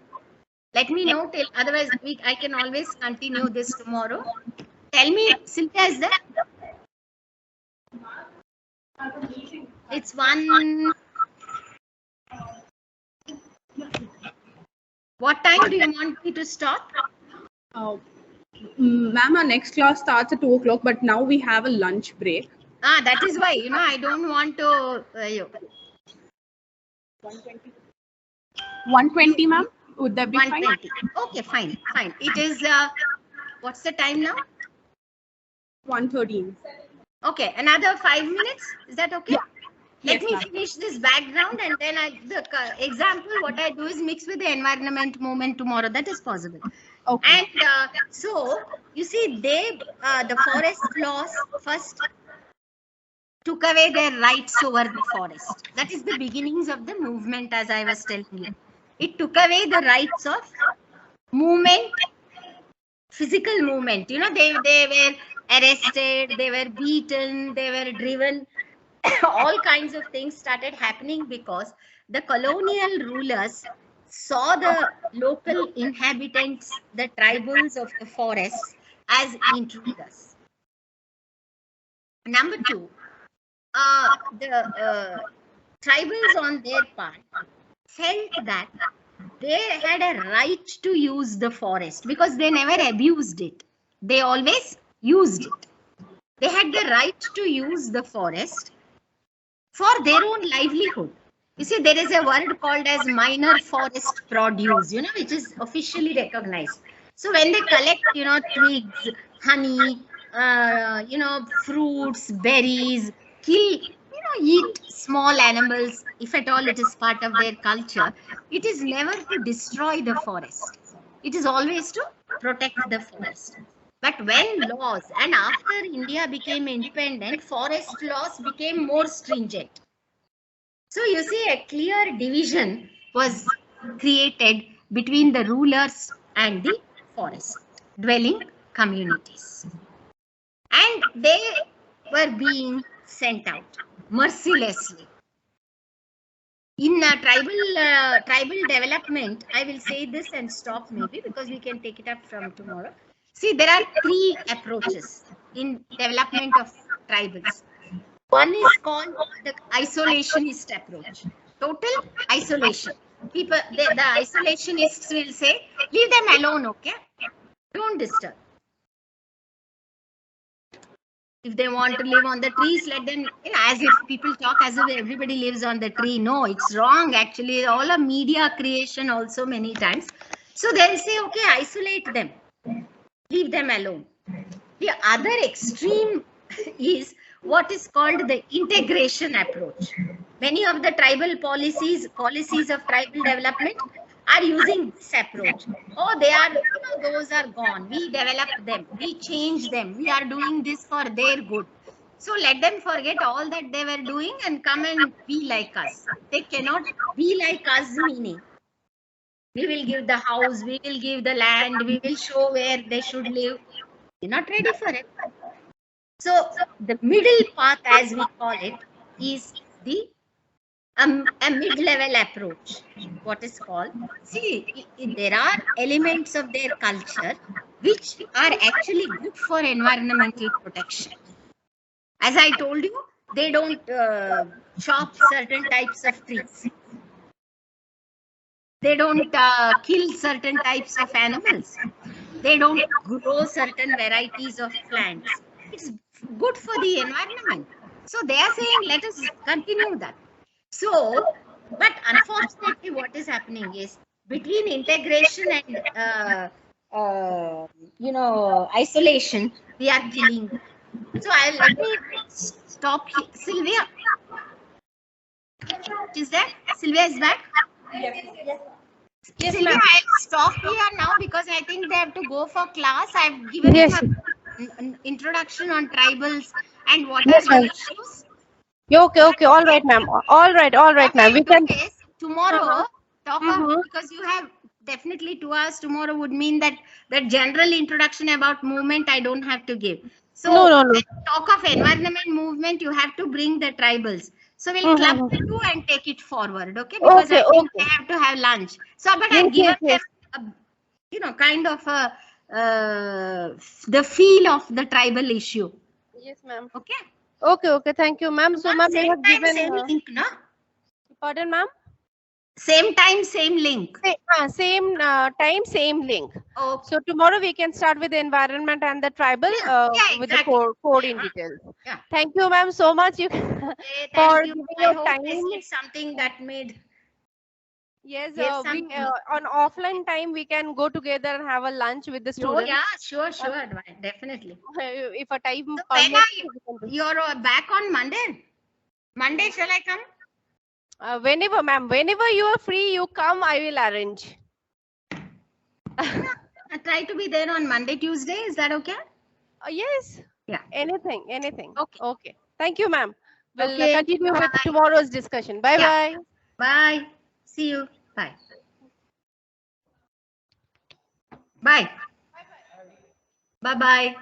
Let me know till, otherwise I can always continue this tomorrow. Tell me, Cynthia, is there? It's one. What time do you want me to stop? Ma'am, our next class starts at 2 o'clock, but now we have a lunch break. That is why, I don't want to. 120, ma'am? Would that be 120. fine? Okay, fine. It is, what's the time now? 1:13. Okay, another 5 minutes. Is that okay? Yeah. Let Yes, me ma'am. finish this background and then the example, what I do is mix with the environment movement tomorrow. That is possible. Okay. And so, you see, the forest laws first took away their rights over the forest. That is the beginnings of the movement, as I was telling you. It took away the rights of movement, physical movement. They were arrested, they were beaten, they were driven. All kinds of things started happening because the colonial rulers saw the local inhabitants, the tribals of the forests, as intruders. Number two, the tribals on their part felt that they had a right to use the forest because they never abused it. They always used it. They had the right to use the forest for their own livelihood. You see, there is a word called as minor forest produce, which is officially recognized. So when they collect, twigs, honey, fruits, berries, kill, eat small animals, if at all it is part of their culture, it is never to destroy the forest. It is always to protect the forest. But when laws, and after India became independent, forest laws became more stringent. So you see, a clear division was created between the rulers and the forest dwelling communities. And they were being sent out mercilessly. In tribal development, I will say this and stop maybe because we can take it up from tomorrow. See, there are 3 approaches in development of tribals. One is called the isolationist approach. Total isolation. The isolationists will say, leave them alone, okay? Don't disturb. If they want to live on the trees, let them, as if people talk as if everybody lives on the tree. No, it's wrong actually. All of media creation also many times. So they'll say, okay, isolate them. Leave them alone. The other extreme is what is called the integration approach. Many of the tribal policies of tribal development are using this approach. Oh, they are, those are gone. We developed them. We changed them. We are doing this for their good. So let them forget all that they were doing and come and be like us. They cannot be like us, meaning we will give the house, we will give the land, we will show where they should live. They're not ready for it. So the middle path, as we call it, is the a mid-level approach, what is called. See, there are elements of their culture which are actually good for environmental protection. As I told you, they don't chop certain types of trees. They don't kill certain types of animals. They don't grow certain varieties of plants. It's good for the environment. So they are saying, let us continue that. So, but unfortunately, what is happening is between integration and isolation, we are killing. So let me stop here. Sylvia, is there? Sylvia is back. Yes, Sylvia, ma'am. I'll stop here now because I think they have to go for class. I've given Yes. them an introduction on tribals and what Yes, are the ma'am. issues. Okay, okay. All right, ma'am. All right, What ma'am. We I'll do can. is tomorrow talk of, Mm-hmm. because you have definitely 2 hours tomorrow would mean that general introduction about movement I don't have to give. So No, no, no. when you talk of environment movement, you have to bring the tribals. So we'll club the Mm-hmm. two and take it forward, okay? Because Okay, I think okay. they have to have lunch. So, but Yes, I've given yes, them kind of the feel of the tribal issue. yes, ma'am. Okay. Okay, okay. Thank you, ma'am. So, ma'am, you Same have time, given. same link, no? Pardon, ma'am. Same time, same link. Same time, same link. Okay. So tomorrow we can start with the environment and the tribal with Exactly. the code in detail. Yeah. Thank you, ma'am, so much Okay, for thank you. giving I your hope time. I said something that made. Yes, Yes, we on offline time we can go together and have a lunch with the Oh students. yeah, sure, definitely. If a time So when permits, are you? we can do. You're back on Monday. Monday, shall I come? Whenever, ma'am, whenever you are free, you come. I will arrange. I try to be there on Monday, Tuesday. Is that okay? Yes. Yeah. Anything, anything. Okay. Okay. Thank you, ma'am. We'll Okay. continue with Bye. tomorrow's discussion. Bye bye. Bye. See you. Bye. Bye. Bye bye.